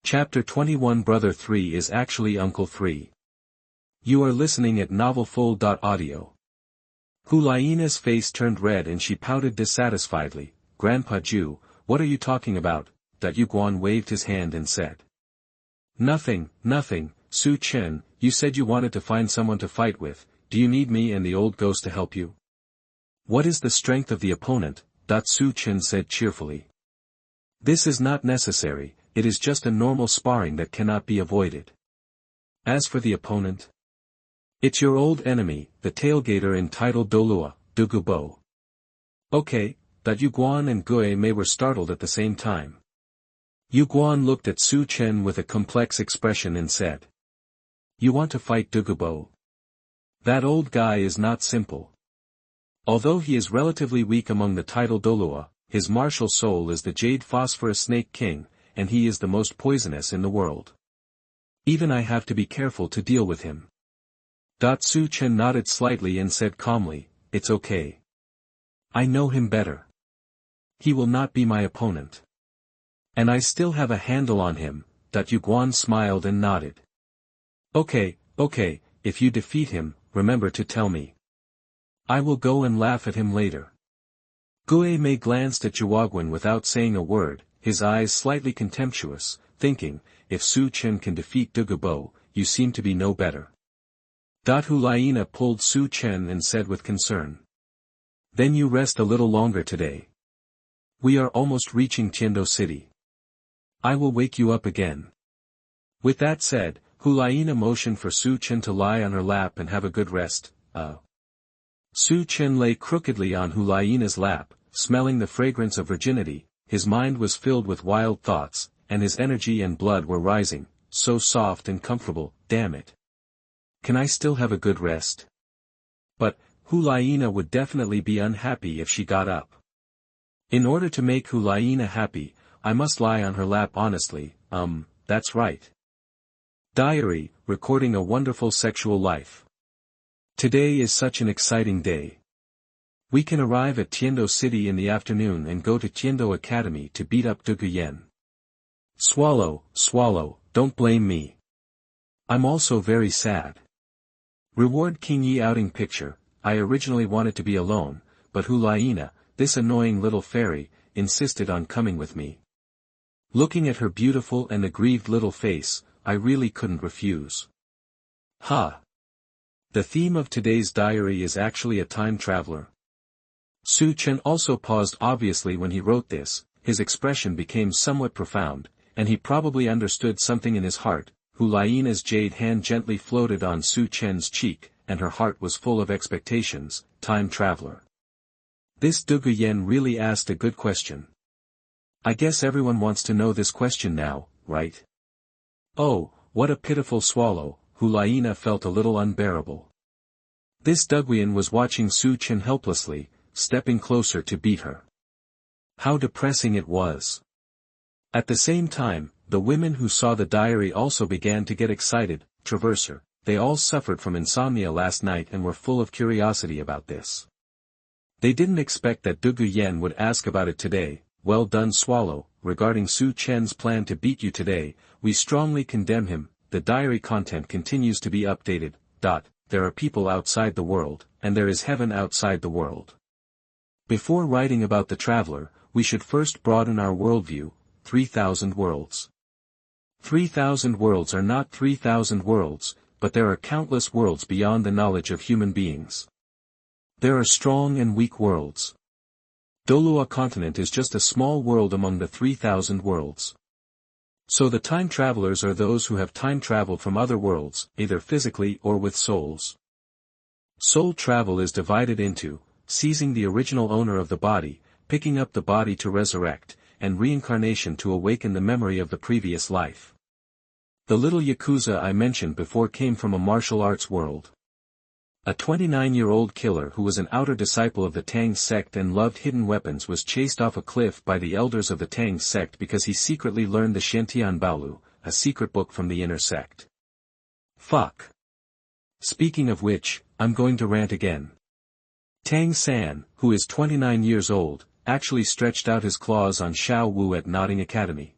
Chapter 21 Brother 3 is actually Uncle 3. You are listening at novelfull.audio. Hu Liena's face turned red and she pouted dissatisfiedly. Grandpa Zhu, what are you talking about? Yu Guan waved his hand and said. Nothing, Su Chen, you said you wanted to find someone to fight with. Do you need me and the old ghost to help you? What is the strength of the opponent? Su Chen said cheerfully. This is not necessary, it is just a normal sparring that cannot be avoided. As for the opponent? It's your old enemy, the tailgater entitled Douluo, Dugubo. Okay, Yu Guan and Gue Mei were startled at the same time. Yu Guan looked at Su Chen with a complex expression and said. You want to fight Dugubo? That old guy is not simple. Although he is relatively weak among the title Douluo, his martial soul is the Jade Phosphorus Snake King, and he is the most poisonous in the world. Even I have to be careful to deal with him. Su Chen nodded slightly and said calmly, it's okay. I know him better. He will not be my opponent. And I still have a handle on him. Yu Guan smiled and nodded. Okay, if you defeat him, remember to tell me. I will go and laugh at him later. Gue Mei glanced at Zhuaguan without saying a word, his eyes slightly contemptuous, thinking, if Su Chen can defeat Dugubo, you seem to be no better. Hu Liena pulled Su Chen and said with concern. Then you rest a little longer today. We are almost reaching Tiando City. I will wake you up again. With that said, Hu Liena motioned for Su Chen to lie on her lap and have a good rest. Su Chen lay crookedly on Hu Liena's lap, smelling the fragrance of virginity. His mind was filled with wild thoughts, and his energy and blood were rising, so soft and comfortable, damn it. Can I still have a good rest? But, Hu Liena would definitely be unhappy if she got up. In order to make Hu Liena happy, I must lie on her lap honestly, that's right. Diary, recording a wonderful sexual life. Today is such an exciting day. We can arrive at Tiando City in the afternoon and go to Tiando Academy to beat up Dugu Yen. Swallow, don't blame me. I'm also very sad. Reward King Yi outing picture. I originally wanted to be alone, but Hu Liena, this annoying little fairy, insisted on coming with me. Looking at her beautiful and aggrieved little face, I really couldn't refuse. Ha! The theme of today's diary is actually a time traveler. Su Chen also paused obviously when he wrote this, his expression became somewhat profound, and he probably understood something in his heart. Hu Liena's jade hand gently floated on Su Chen's cheek, and her heart was full of expectations. Time traveler. This Dugu Yen really asked a good question. I guess everyone wants to know this question now, right? Oh, what a pitiful swallow. Hu Liena felt a little unbearable. This Duguyan was watching Su Chen helplessly, stepping closer to beat her. How depressing it was. At the same time, the women who saw the diary also began to get excited. Traverser, they all suffered from insomnia last night and were full of curiosity about this. They didn't expect that Dugu Yen would ask about it today. Well done Swallow, regarding Su Chen's plan to beat you today, we strongly condemn him. The diary content continues to be updated. There are people outside the world, and there is heaven outside the world. Before writing about the traveler, we should first broaden our worldview. 3,000 worlds. 3,000 worlds are not 3,000 worlds, but there are countless worlds beyond the knowledge of human beings. There are strong and weak worlds. Douluo Continent is just a small world among the 3,000 worlds. So the time travelers are those who have time traveled from other worlds, either physically or with souls. Soul travel is divided into seizing the original owner of the body, picking up the body to resurrect, and reincarnation to awaken the memory of the previous life. The little Yakuza I mentioned before came from a martial arts world. A 29-year-old killer who was an outer disciple of the Tang sect and loved hidden weapons was chased off a cliff by the elders of the Tang sect because he secretly learned the Shantian Baolu, a secret book from the inner sect. Fuck. Speaking of which, I'm going to rant again. Tang San, who is 29 years old, actually stretched out his claws on Xiao Wu at Nodding Academy.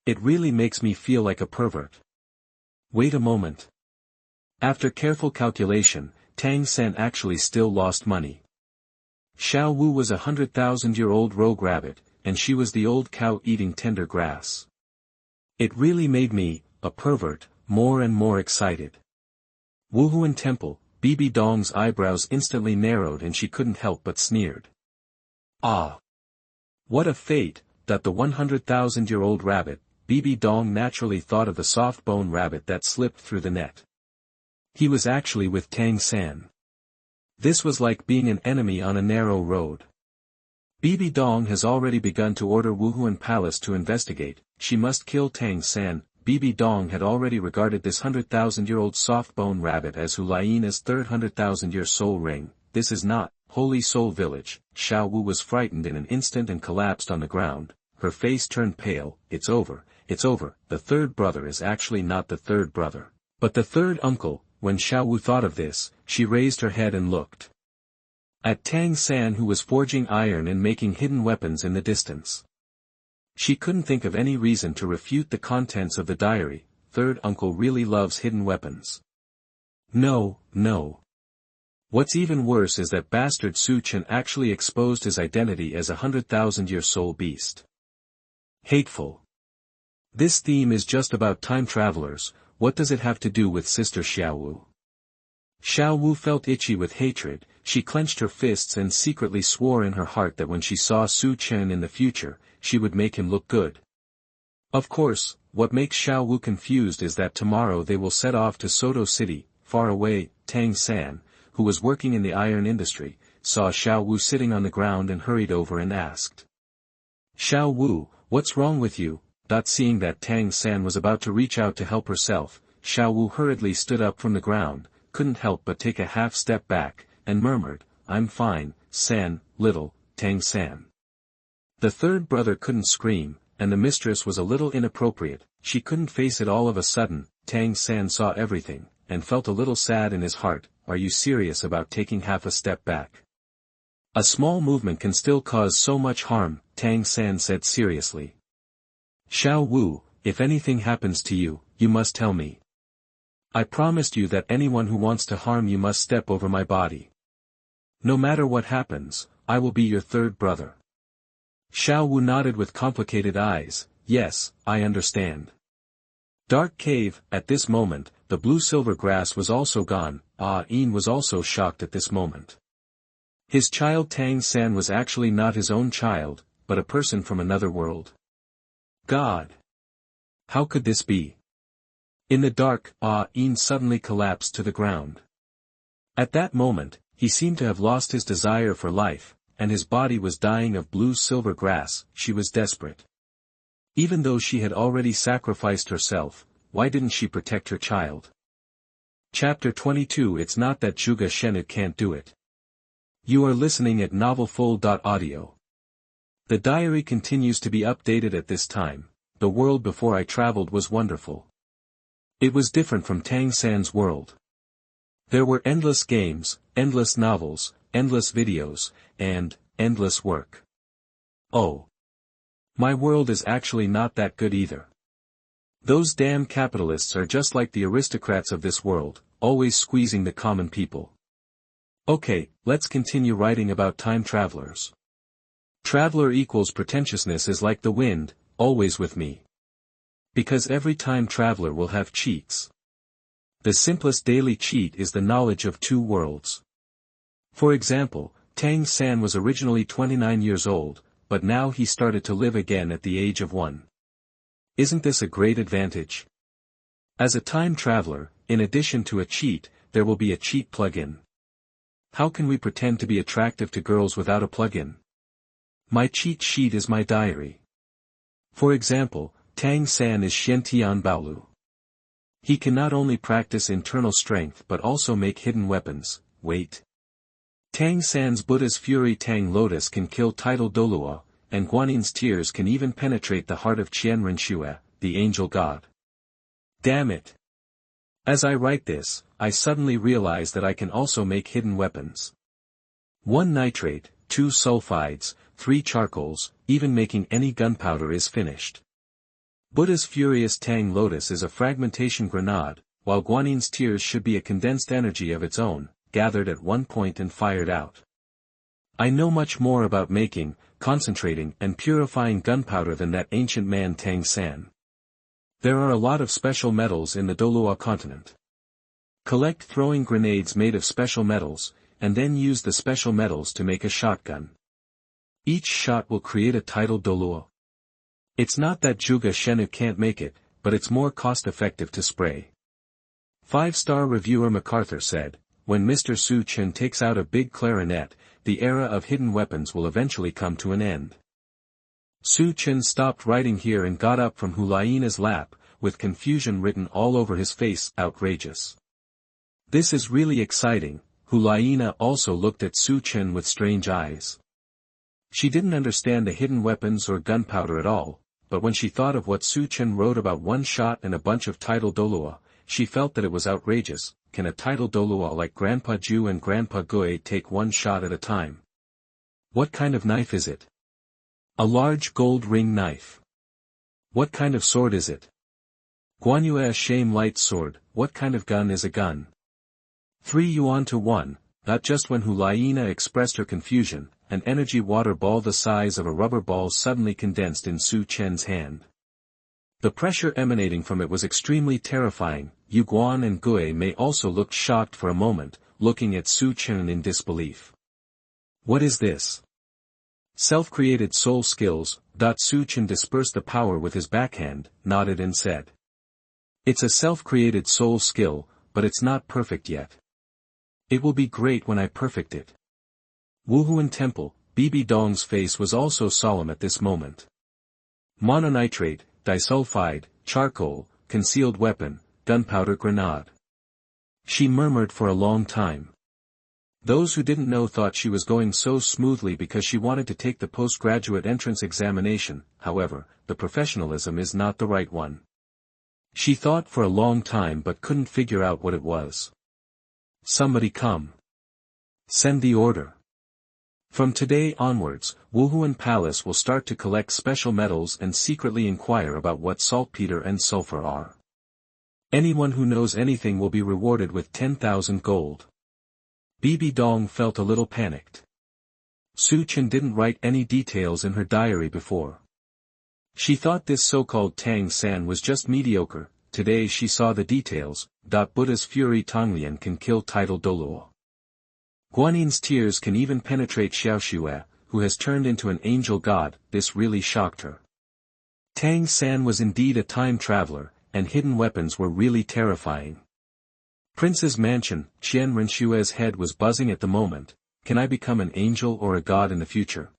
It really makes me feel like a pervert. Wait a moment. After careful calculation, Tang San actually still lost money. Xiao Wu was a 100,000-year-old rogue rabbit, and she was the old cow eating tender grass. It really made me, a pervert, more and more excited. Wuhun Temple, Bibi Dong's eyebrows instantly narrowed and she couldn't help but sneered. Ah! What a fate, that the 100,000-year-old rabbit, Bibi Dong naturally thought of the soft-bone rabbit that slipped through the net. He was actually with Tang San. This was like being an enemy on a narrow road. Bibi Dong has already begun to order Wuhun Palace to investigate. She must kill Tang San. Bibi Dong had already regarded this 100,000-year-old soft-bone rabbit as Hu Liena's third 100,000-year soul ring. This is not Holy Soul Village. Xiao Wu was frightened in an instant and collapsed on the ground. Her face turned pale. It's over. It's over. The third brother is actually not the third brother, but the third uncle. When Xiao Wu thought of this, she raised her head and looked at Tang San, who was forging iron and making hidden weapons in the distance. She couldn't think of any reason to refute the contents of the diary. Third uncle really loves hidden weapons. No, no. What's even worse is that bastard Su Chen actually exposed his identity as a 100,000-year soul beast. Hateful. This theme is just about time travelers. What does it have to do with Sister Xiao Wu? Xiao Wu felt itchy with hatred. She clenched her fists and secretly swore in her heart that when she saw Su Chen in the future, she would make him look good. Of course, what makes Xiao Wu confused is that tomorrow they will set off to Soto City. Far away, Tang San, who was working in the iron industry, saw Xiao Wu sitting on the ground and hurried over and asked, "Xiao Wu, what's wrong with you?" Seeing that Tang San was about to reach out to help herself, Xiao Wu hurriedly stood up from the ground, couldn't help but take a half step back, and murmured, "I'm fine, San, little, Tang San." The third brother couldn't scream, and the mistress was a little inappropriate. She couldn't face it all of a sudden. Tang San saw everything, and felt a little sad in his heart. Are you serious about taking half a step back? A small movement can still cause so much harm, Tang San said seriously. Xiao Wu, if anything happens to you, you must tell me. I promised you that anyone who wants to harm you must step over my body. No matter what happens, I will be your third brother. Xiao Wu nodded with complicated eyes. Yes, I understand. Dark cave. At this moment, the blue-silver grass was also gone. Yin was also shocked at this moment. His child Tang San was actually not his own child, but a person from another world. God! How could this be? In the dark, Yin suddenly collapsed to the ground. At that moment, he seemed to have lost his desire for life, and his body was dying of blue-silver grass. She was desperate. Even though she had already sacrificed herself, why didn't she protect her child? Chapter 22. It's not that Zhuge Shennu can't do it. You are listening at novelfull.audio. The diary continues to be updated at this time. The world before I traveled was wonderful. It was different from Tang San's world. There were endless games, endless novels, endless videos, and endless work. Oh. My world is actually not that good either. Those damn capitalists are just like the aristocrats of this world, always squeezing the common people. Okay, let's continue writing about time travelers. Traveler equals pretentiousness is like the wind, always with me. Because every time traveler will have cheats. The simplest daily cheat is the knowledge of two worlds. For example, Tang San was originally 29 years old, but now he started to live again at the age of 1. Isn't this a great advantage? As a time traveler, in addition to a cheat, there will be a cheat plugin. How can we pretend to be attractive to girls without a plugin? My cheat sheet is my diary. For example, Tang San is Xiantian Baolu. He can not only practice internal strength but also make hidden weapons. Wait. Tang San's Buddha's Fury Tang Lotus can kill tidal Douluo, and Guanin's tears can even penetrate the heart of Qian Renxue, the angel god. Damn it. As I write this, I suddenly realize that I can also make hidden weapons. 1 nitrate, 2 sulfides, 3 charcoals, even making any gunpowder is finished. Buddha's furious Tang Lotus is a fragmentation grenade, while Guanin's tears should be a condensed energy of its own, gathered at one point and fired out. I know much more about making, concentrating and purifying gunpowder than that ancient man Tang San. There are a lot of special metals in the Douluo Continent. Collect throwing grenades made of special metals, and then use the special metals to make a shotgun. Each shot will create a tidal Douluo. It's not that Zhuge Shennu can't make it, but it's more cost-effective to spray. 5-star reviewer MacArthur said, when Mr. Su Chen takes out a big clarinet, the era of hidden weapons will eventually come to an end. Su Chen stopped writing here and got up from Hu Liena's lap, with confusion written all over his face. Outrageous. This is really exciting. Hu Liena also looked at Su Chen with strange eyes. She didn't understand the hidden weapons or gunpowder at all, but when she thought of what Su Chen wrote about one shot and a bunch of tidal Douluo, she felt that it was outrageous. Can a tidal Douluo like Grandpa Zhu and Grandpa Gui take one shot at a time? What kind of knife is it? A large gold ring knife. What kind of sword is it? Guanyue a shame light sword. What kind of gun is a gun? 3 yuan to 1, not just when Hu Liena expressed her confusion, an energy water ball the size of a rubber ball suddenly condensed in Su Chen's hand. The pressure emanating from it was extremely terrifying. Yu Guan and Gui may also looked shocked for a moment, looking at Su Chen in disbelief. What is this? Self-created soul skills. Su Chen dispersed the power with his backhand, nodded and said. It's a self-created soul skill, but it's not perfect yet. It will be great when I perfect it. Wuhun Temple. Bibi Dong's face was also solemn at this moment. Mononitrate, disulfide, charcoal, concealed weapon, gunpowder grenade. She murmured for a long time. Those who didn't know thought she was going so smoothly because she wanted to take the postgraduate entrance examination. However, the professionalism is not the right one. She thought for a long time but couldn't figure out what it was. Somebody come. Send the order. From today onwards, Wuhun Palace will start to collect special metals and secretly inquire about what saltpeter and sulfur are. Anyone who knows anything will be rewarded with 10,000 gold. Bibi Dong felt a little panicked. Su Chen didn't write any details in her diary before. She thought this so-called Tang San was just mediocre. Today she saw the details. Buddha's fury Tonglian can kill tidal Douluo. Guanin's tears can even penetrate Xiao Wu, who has turned into an angel god. This really shocked her. Tang San was indeed a time traveler, and hidden weapons were really terrifying. Prince's mansion. Qian Renxue's head was buzzing at the moment. Can I become an angel or a god in the future?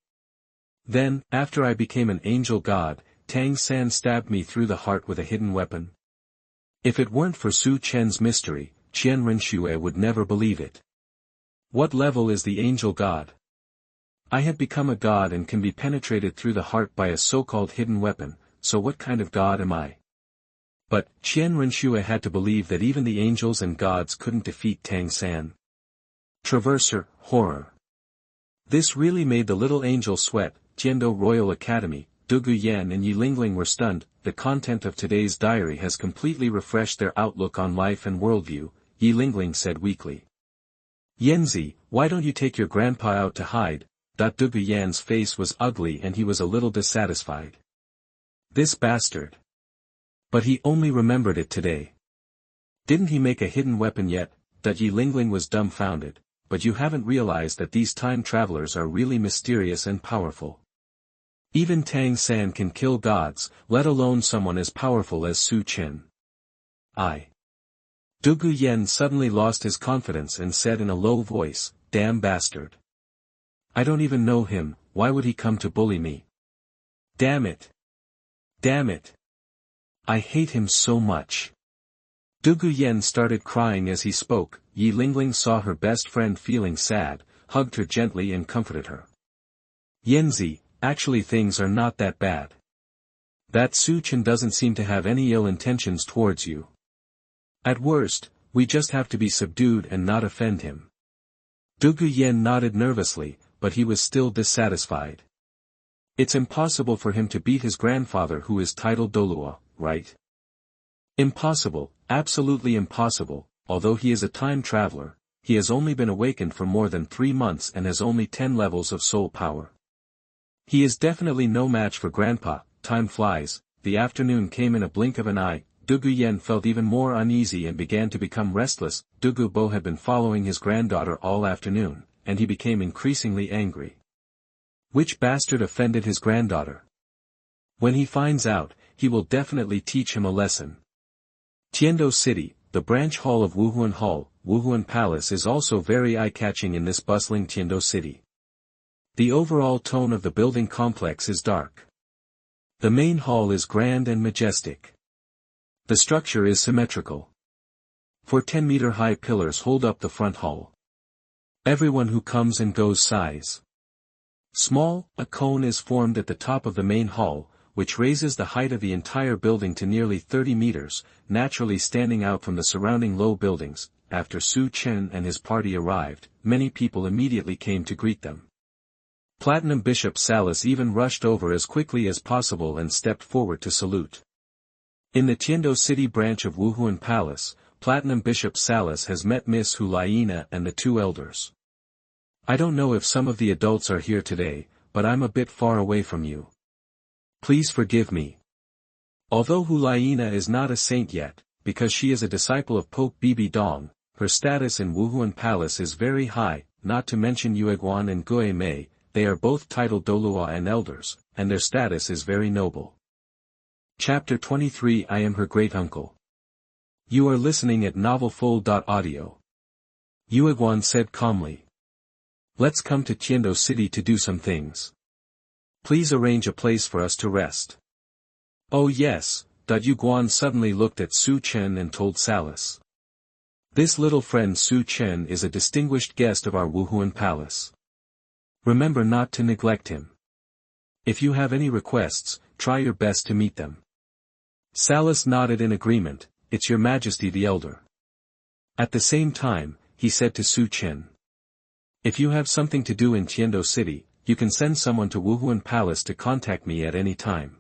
Then, after I became an angel god, Tang San stabbed me through the heart with a hidden weapon. If it weren't for Su Chen's mystery, Qian Renxue would never believe it. What level is the angel god? I have become a god and can be penetrated through the heart by a so-called hidden weapon, so what kind of god am I? But, Qian Renxue had to believe that even the angels and gods couldn't defeat Tang San. Traverser, horror. This really made the little angel sweat. Jiando Royal Academy, Dugu Yan and Yi Lingling were stunned. The content of today's diary has completely refreshed their outlook on life and worldview, Yi Lingling said weakly. Yanzi, why don't you take your grandpa out to hide? Dugu Yan's face was ugly and he was a little dissatisfied. This bastard. But he only remembered it today. Didn't he make a hidden weapon yet? Yi Lingling was dumbfounded, but you haven't realized that these time travelers are really mysterious and powerful. Even Tang San can kill gods, let alone someone as powerful as Su Chen. Dugu Yan suddenly lost his confidence and said in a low voice, damn bastard. I don't even know him, why would he come to bully me? Damn it. Damn it. I hate him so much. Dugu Yan started crying as he spoke. Yi Lingling saw her best friend feeling sad, hugged her gently and comforted her. Yanzi, actually things are not that bad. That Su Chen doesn't seem to have any ill intentions towards you. At worst, we just have to be subdued and not offend him. Dugu Yan nodded nervously, but he was still dissatisfied. It's impossible for him to beat his grandfather who is titled Douluo, right? Impossible, absolutely impossible. Although he is a time traveler, he has only been awakened for more than 3 months and has only 10 levels of soul power. He is definitely no match for Grandpa. Time flies, the afternoon came in a blink of an eye. Zhuge Yan felt even more uneasy and began to become restless. Zhuge Bo had been following his granddaughter all afternoon, and he became increasingly angry. Which bastard offended his granddaughter? When he finds out, he will definitely teach him a lesson. Tiando City, the branch hall of Wuhun Palace is also very eye-catching in this bustling Tiando City. The overall tone of the building complex is dark. The main hall is grand and majestic. The structure is symmetrical. 4 10-meter-high pillars hold up the front hall. Everyone who comes and goes sighs. Small, a cone is formed at the top of the main hall, which raises the height of the entire building to nearly 30 meters, naturally standing out from the surrounding low buildings. After Su Chen and his party arrived, many people immediately came to greet them. Platinum Bishop Salas even rushed over as quickly as possible and stepped forward to salute. In the Tiando City branch of Wuhun Palace, Platinum Bishop Salas has met Miss Hu Liena and the 2 elders. I don't know if some of the adults are here today, but I'm a bit far away from you. Please forgive me. Although Hu Liena is not a saint yet, because she is a disciple of Pope Bibi Dong, her status in Wuhun Palace is very high, not to mention Yueguan and Gue Mei. They are both titled Douluo and elders, and their status is very noble. Chapter 23 I am her great-uncle. You are listening at novelfull.audio. Yueguan said calmly. Let's come to Tiando City to do some things. Please arrange a place for us to rest. Oh yes, Yueguan suddenly looked at Su Chen and told Salas. This little friend Su Chen is a distinguished guest of our Wuhun Palace. Remember not to neglect him. If you have any requests, try your best to meet them. Salas nodded in agreement. It's your Majesty the Elder. At the same time, he said to Su Chen. If you have something to do in Tiando City, you can send someone to Wuhun Palace to contact me at any time.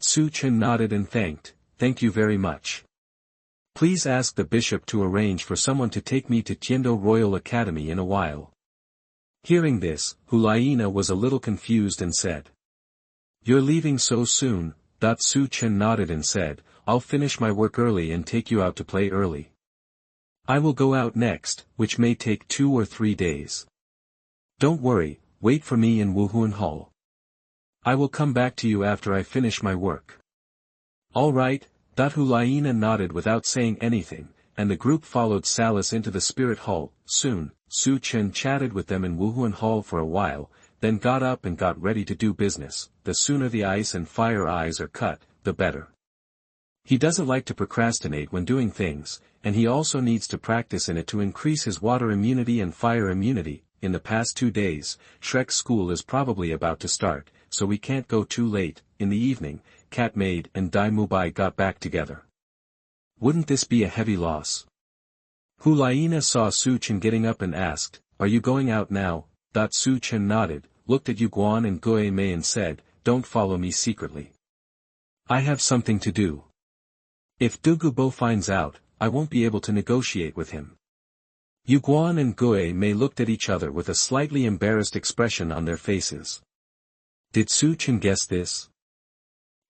Su Chen nodded and thank you very much. Please ask the bishop to arrange for someone to take me to Tiando Royal Academy in a while. Hearing this, Hu Liena was a little confused and said. You're leaving so soon? Su Chen nodded and said, I'll finish my work early and take you out to play early. I will go out next, which may take 2 or 3 days. Don't worry, wait for me in Wuhun Hall. I will come back to you after I finish my work. All right, Hu Liena nodded without saying anything, and the group followed Salas into the spirit hall. Soon, Su Chen chatted with them in Wuhun Hall for a while, then got up and got ready to do business. The sooner the ice and fire eyes are cut, the better. He doesn't like to procrastinate when doing things, and he also needs to practice in it to increase his water immunity and fire immunity. In the past 2 days, Shrek's school is probably about to start, so we can't go too late. In the evening, Cat Maid and Dai Mubai got back together. Wouldn't this be a heavy loss? Hu Liena saw Su Chen getting up and asked, Are you going out now? Su Chen nodded, looked at Yueguan and Gue Mei and said, Don't follow me secretly. I have something to do. If Zhuge Bo finds out, I won't be able to negotiate with him. Yueguan and Gue Mei looked at each other with a slightly embarrassed expression on their faces. Did Su Chen guess this?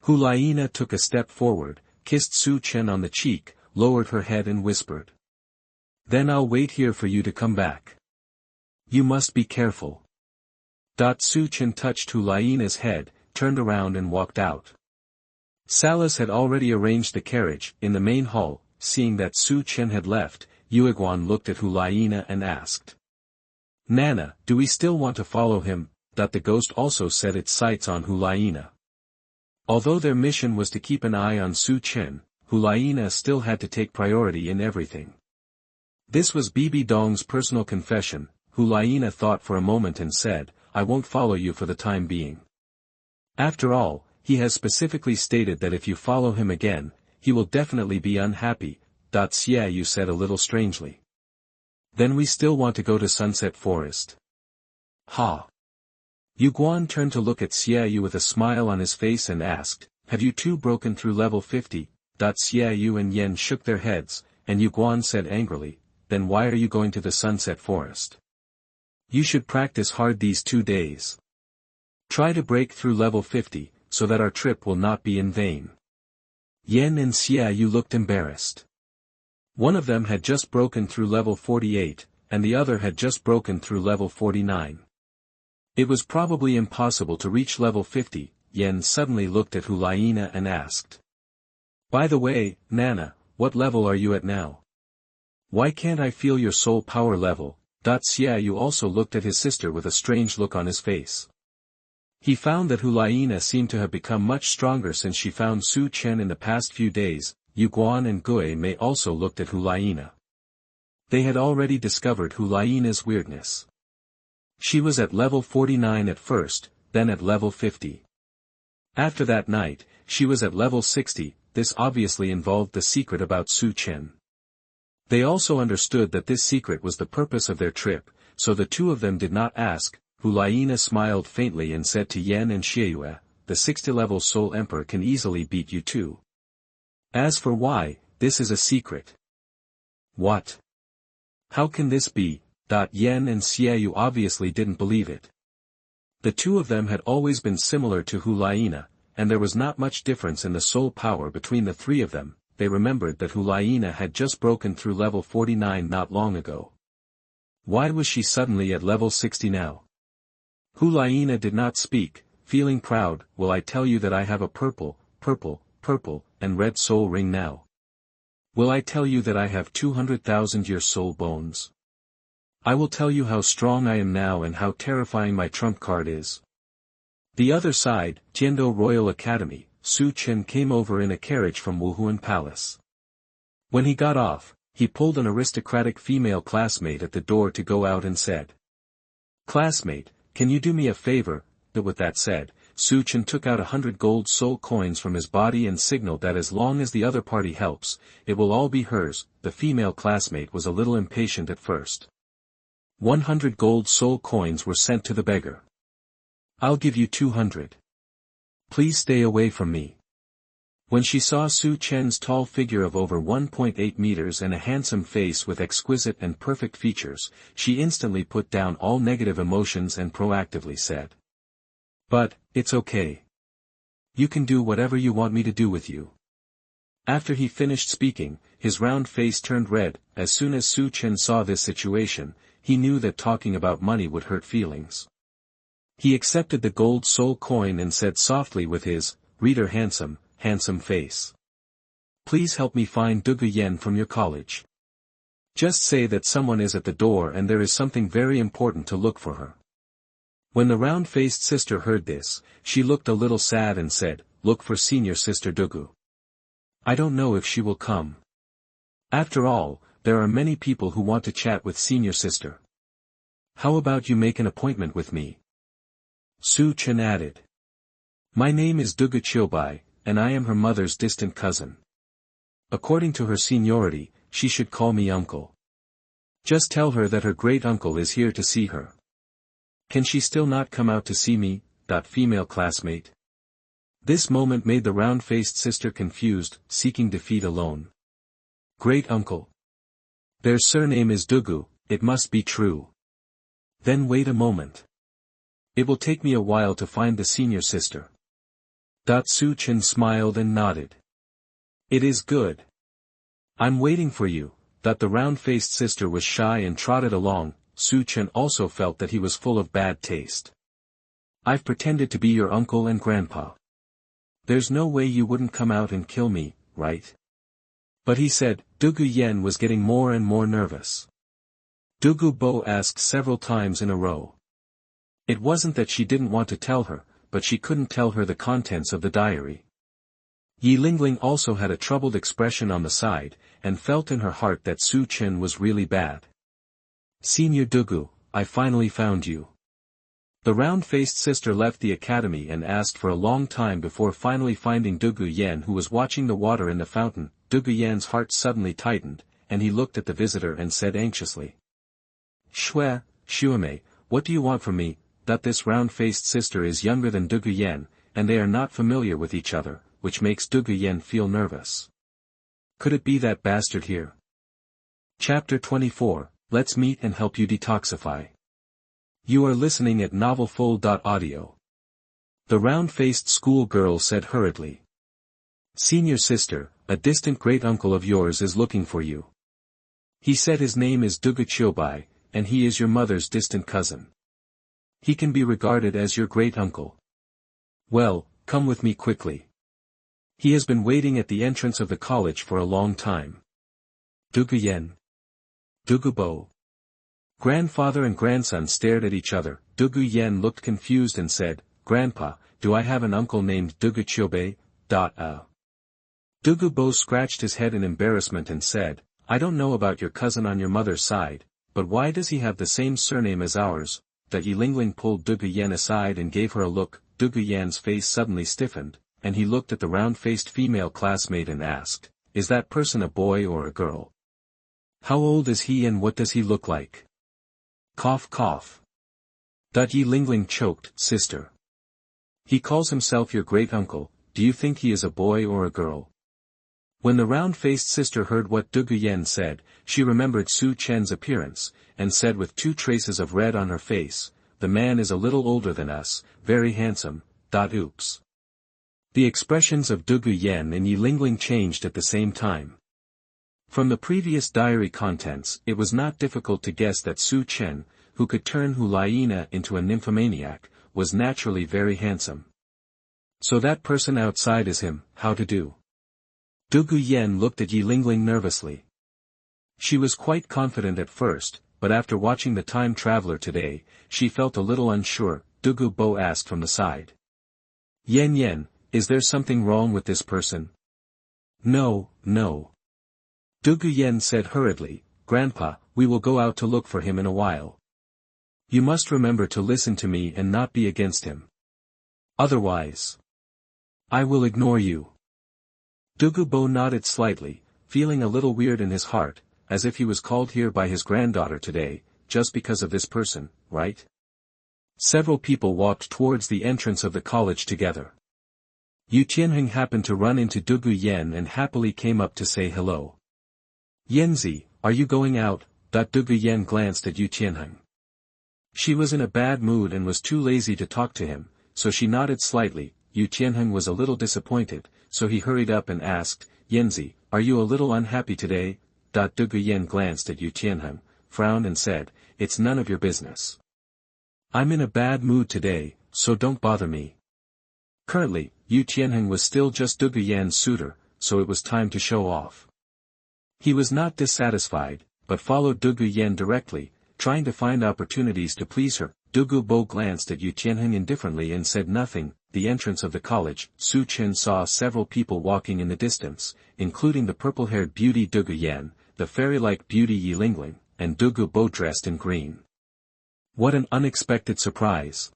Hu Liena took a step forward, kissed Su Chen on the cheek, lowered her head and whispered. Then I'll wait here for you to come back. You must be careful. Su Chen touched Hu Liena's head, turned around and walked out. Salas had already arranged the carriage. In the main hall, seeing that Su Chen had left, Yueguan looked at Hu Liena and asked. Nana, do we still want to follow him? The ghost also set its sights on Hu Liena. Although their mission was to keep an eye on Su Chen, Hu Liena still had to take priority in everything. This was Bibi Dong's personal confession. Hu Liena thought for a moment and said, I won't follow you for the time being. After all, he has specifically stated that if you follow him again, he will definitely be unhappy. Xiao Wu said a little strangely. Then we still want to go to Sunset Forest. Ha! Yueguan turned to look at Xiao Wu with a smile on his face and asked, have you two broken through level 50? Xiao and Yen shook their heads, and Yu Guan said angrily, then why are you going to the Sunset Forest? You should practice hard these 2 days. Try to break through level 50, so that our trip will not be in vain. Yen and Xiao looked embarrassed. One of them had just broken through level 48, and the other had just broken through level 49. It was probably impossible to reach level 50. Yen suddenly looked at Hu Liena and asked. By the way, Nana, what level are you at now? Why can't I feel your soul power level? Xiao also looked at his sister with a strange look on his face. He found that Hu Liena seemed to have become much stronger since she found Su Chen in the past few days. Yu Guan and Gui Mei also looked at Hu Liena. They had already discovered Hu Liena's weirdness. She was at level 49 at first, then at level 50. After that night, she was at level 60, this obviously involved the secret about Su Chen. They also understood that this secret was the purpose of their trip, so the two of them did not ask. Hu Liena smiled faintly and said to Yen and Xiao, the 60-level Soul Emperor can easily beat you too. As for why, this is a secret. What? How can this be? Yen and Xiao obviously didn't believe it. The two of them had always been similar to Hu Liena, and there was not much difference in the soul power between the three of them. They remembered that Hu Liena had just broken through level 49 not long ago. Why was she suddenly at level 60 now? Hu Liena did not speak, feeling proud. Will I tell you that I have a purple, and red soul ring now? Will I tell you that I have 200,000 year soul bones? I will tell you how strong I am now and how terrifying my trump card is. The other side, Jiando Royal Academy, Su Chen came over in a carriage from Wuhun Palace. When he got off, he pulled an aristocratic female classmate at the door to go out and said, "Classmate, can you do me a favor?" But with that said, Su Chen took out 100 gold soul coins from his body and signaled that as long as the other party helps, it will all be hers. The female classmate was a little impatient at first. 100 gold soul coins were sent to the beggar. I'll give you 200. Please stay away from me. When she saw Su Chen's tall figure of over 1.8 meters and a handsome face with exquisite and perfect features, she instantly put down all negative emotions and proactively said, "But, it's okay. You can do whatever you want me to do with you." After he finished speaking, his round face turned red. As soon as Su Chen saw this situation, he knew that talking about money would hurt feelings. He accepted the gold soul coin and said softly with his, reader handsome face. "Please help me find Zhuge Yen from your college. Just say that someone is at the door and there is something very important to look for her." When the round-faced sister heard this, she looked a little sad and said, "Look for senior sister Zhuge. I don't know if she will come. After all, there are many people who want to chat with senior sister. How about you make an appointment with me?" Su Chen added, "My name is Zhuge Qiubai, and I am her mother's distant cousin. According to her seniority, she should call me uncle. Just tell her that her great-uncle is here to see her. Can she still not come out to see me?" Female classmate. This moment made the round-faced sister confused, seeking defeat alone. Great-uncle. Their surname is Zhuge, it must be true. Then wait a moment. It will take me a while to find the senior sister. Su Chen smiled and nodded. "It is good. I'm waiting for you." The round-faced sister was shy and trotted along. Su Chen also felt that he was full of bad taste. "I've pretended to be your uncle and grandpa. There's no way you wouldn't come out and kill me, right?" But he said. Zhuge Yen was getting more and more nervous. Zhuge Bo asked several times in a row. It wasn't that she didn't want to tell her, but she couldn't tell her the contents of the diary. Yi Lingling also had a troubled expression on the side, and felt in her heart that Su Chen was really bad. "Senior Zhuge, I finally found you." The round-faced sister left the academy and asked for a long time before finally finding Zhuge Yen, who was watching the water in the fountain. Zhuge Yan's heart suddenly tightened, and he looked at the visitor and said anxiously, Shuame, what do you want from me?" This round-faced sister is younger than Zhuge Yan, and they are not familiar with each other. which makes Zhuge Yan feel nervous. Could it be that bastard here? Chapter 24, Let's Meet and Help You Detoxify. You are listening at novelfull.audio. The round-faced schoolgirl said hurriedly. Senior sister, a distant great-uncle of yours is looking for you. He said his name is Zhuge Qiubai, and he is your mother's distant cousin. He can be regarded as your great-uncle. Well, come with me quickly. He has been waiting at the entrance of the college for a long time. Zhuge Yan. Zhuge Bo. Grandfather and grandson stared at each other. Zhuge Yan looked confused and said, Grandpa, do I have an uncle named Zhuge Qiubai? Zhuge Bo scratched his head in embarrassment and said, I don't know about your cousin on your mother's side, but why does he have the same surname as ours? That Yilingling pulled Zhuge Yan aside and gave her a look. Zhuge Yan's face suddenly stiffened, and he looked at the round-faced female classmate and asked, Is that person a boy or a girl? How old is he and what does he look like? Cough cough. Yilingling choked, Sister. He calls himself your great-uncle, do you think he is a boy or a girl? When the round-faced sister heard what Zhuge Yan said, she remembered Su Chen's appearance, and said with 2 traces of red on her face, The man is a little older than us, very handsome. Oops. The expressions of Zhuge Yan and Yilingling changed at the same time. From the previous diary contents, it was not difficult to guess that Su Chen, who could turn Hu Liena into a nymphomaniac, was naturally very handsome. So that person outside is him, how to do? Zhuge Yan looked at Yilingling nervously. She was quite confident at first, but after watching the time traveler today, she felt a little unsure. Zhuge Bo asked from the side. Yan, is there something wrong with this person? No. Zhuge Yan said hurriedly, Grandpa, we will go out to look for him in a while. You must remember to listen to me and not be against him. Otherwise, I will ignore you. Zhuge Bo nodded slightly, feeling a little weird in his heart, as if he was called here by his granddaughter today, just because of this person, right? Several people walked towards the entrance of the college together. Yu Qianheng happened to run into Zhuge Yan and happily came up to say hello. Yanzi, are you going out? Zhuge Yan glanced at Yu Qianheng. She was in a bad mood and was too lazy to talk to him, so she nodded slightly. Yu Qianheng was a little disappointed, so he hurried up and asked, Yanzi, are you a little unhappy today? Zhuge Yan glanced at Yu Qianheng, frowned and said, It's none of your business. I'm in a bad mood today, so don't bother me. Currently, Yu Qianheng was still just Zhuge Yan's suitor, so it was time to show off. He was not dissatisfied, but followed Zhuge Yan directly, trying to find opportunities to please her. Zhuge Bo glanced at Yu Qianheng indifferently and said nothing. The entrance of the college, Su Chen saw several people walking in the distance, including the purple-haired beauty Zhuge Yan, the fairy-like beauty Yilingling, and Zhuge Bo dressed in green. What an unexpected surprise.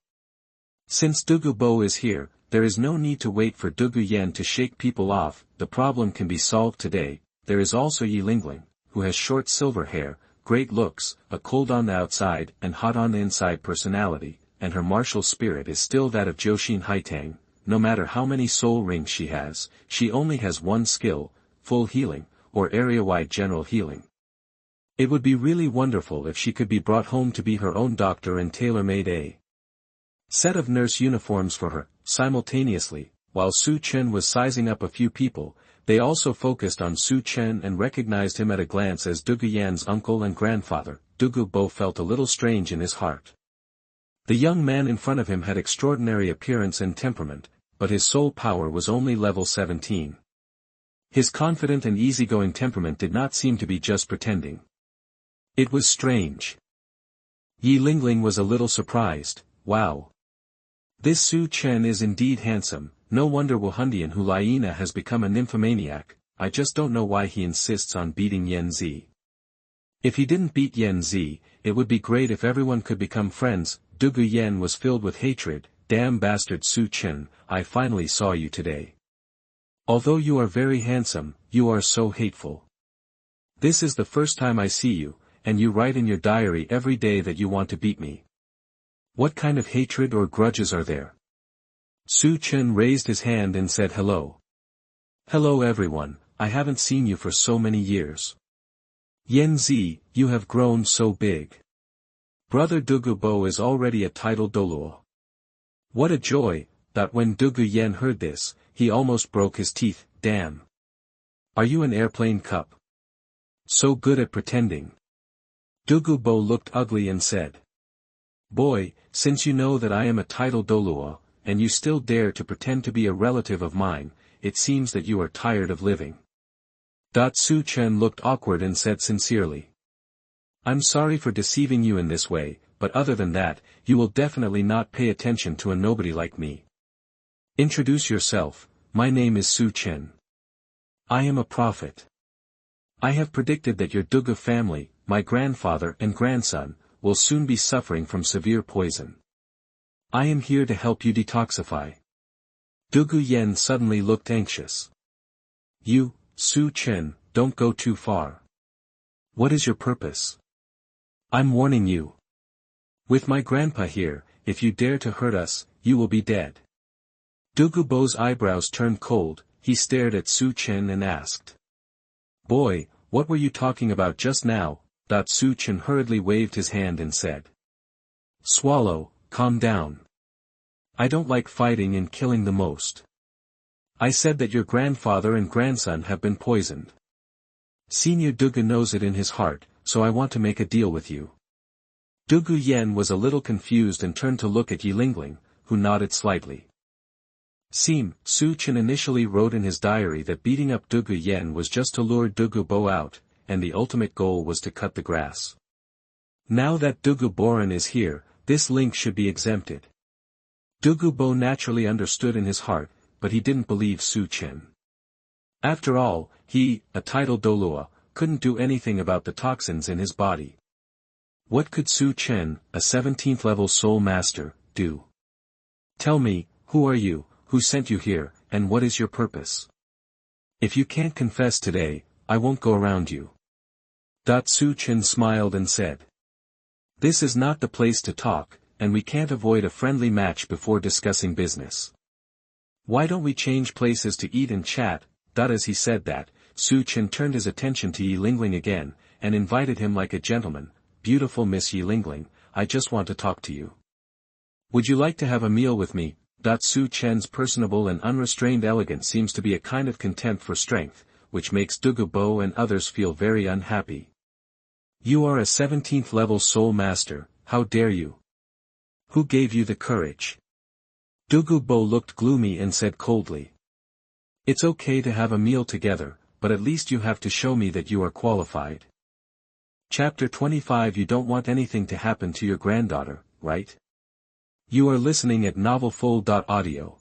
Since Zhuge Bo is here, there is no need to wait for Zhuge Yan to shake people off. The problem can be solved today. There is also Yilingling, who has short silver hair, great looks, a cold on the outside and hot on the inside personality, and her martial spirit is still that of Jiuxin Haitang. No matter how many soul rings she only has one skill, full healing, or area-wide general healing. It would be really wonderful if she could be brought home to be her own doctor and tailor-made a set of nurse uniforms for her. Simultaneously, while Su Chen was sizing up a few people, they also focused on Su Chen and recognized him at a glance as Zhuge Yan's uncle and grandfather. Zhuge Bo felt a little strange in his heart. The young man in front of him had extraordinary appearance and temperament, but his soul power was only level 17. His confident and easygoing temperament did not seem to be just pretending. It was strange. Yilingling was a little surprised. Wow. This Su Chen is indeed handsome. No wonder Wuhundian Hu Liena has become a nymphomaniac. I just don't know why he insists on beating Yanzi. If he didn't beat Yanzi, it would be great if everyone could become friends. Zhuge Yan was filled with hatred. Damn bastard Su Chen, I finally saw you today. Although you are very handsome, you are so hateful. This is the first time I see you, and you write in your diary every day that you want to beat me. What kind of hatred or grudges are there? Su Chen raised his hand and said hello. Hello everyone, I haven't seen you for so many years. Yanzi, you have grown so big. Brother Dugubo is already a titled Douluo. What a joy, that when Dugu Yen heard this, he almost broke his teeth. Damn. Are you an airplane cup? So good at pretending. Dugubo looked ugly and said. Boy, since you know that I am a titled Douluo, and you still dare to pretend to be a relative of mine, it seems that you are tired of living. Su Chen looked awkward and said sincerely. I'm sorry for deceiving you in this way, but other than that, you will definitely not pay attention to a nobody like me. Introduce yourself, my name is Su Chen. I am a prophet. I have predicted that your Dugu family, my grandfather and grandson, will soon be suffering from severe poison. I am here to help you detoxify. Dugu Yen suddenly looked anxious. You, Su Chen, don't go too far. What is your purpose? I'm warning you. With my grandpa here, if you dare to hurt us, you will be dead. Dugubo's eyebrows turned cold, he stared at Su Chen and asked. Boy, what were you talking about just now? Su Chen hurriedly waved his hand and said. Swallow, calm down. I don't like fighting and killing the most. I said that your grandfather and grandson have been poisoned. Senior Dugu knows it in his heart, so I want to make a deal with you. Dugu Yen was a little confused and turned to look at Yilingling, who nodded slightly. Su Chen initially wrote in his diary that beating up Dugu Yen was just to lure Dugu Bo out, and the ultimate goal was to cut the grass. Now that Dugu Boran is here, this link should be exempted. Dugu Bo naturally understood in his heart, but he didn't believe Su Chen. After all, he, a titled Douluo, couldn't do anything about the toxins in his body. What could Su Chen, a 17th level soul master, do? Tell me, who are you, who sent you here, and what is your purpose? If you can't confess today, I won't go around you. Su Chen smiled and said. This is not the place to talk, and we can't avoid a friendly match before discussing business. Why don't we change places to eat and chat? As he said that, Su Chen turned his attention to Yilingling again, and invited him like a gentleman. Beautiful Miss Yilingling, I just want to talk to you. Would you like to have a meal with me? Su Chen's personable and unrestrained elegance seems to be a kind of contempt for strength, which makes Dugu Bo and others feel very unhappy. You are a 17th level soul master, how dare you? Who gave you the courage? Dugu Bo looked gloomy and said coldly. It's okay to have a meal together, but at least you have to show me that you are qualified. Chapter 25. You don't want anything to happen to your granddaughter, right? You are listening at novelfull.audio.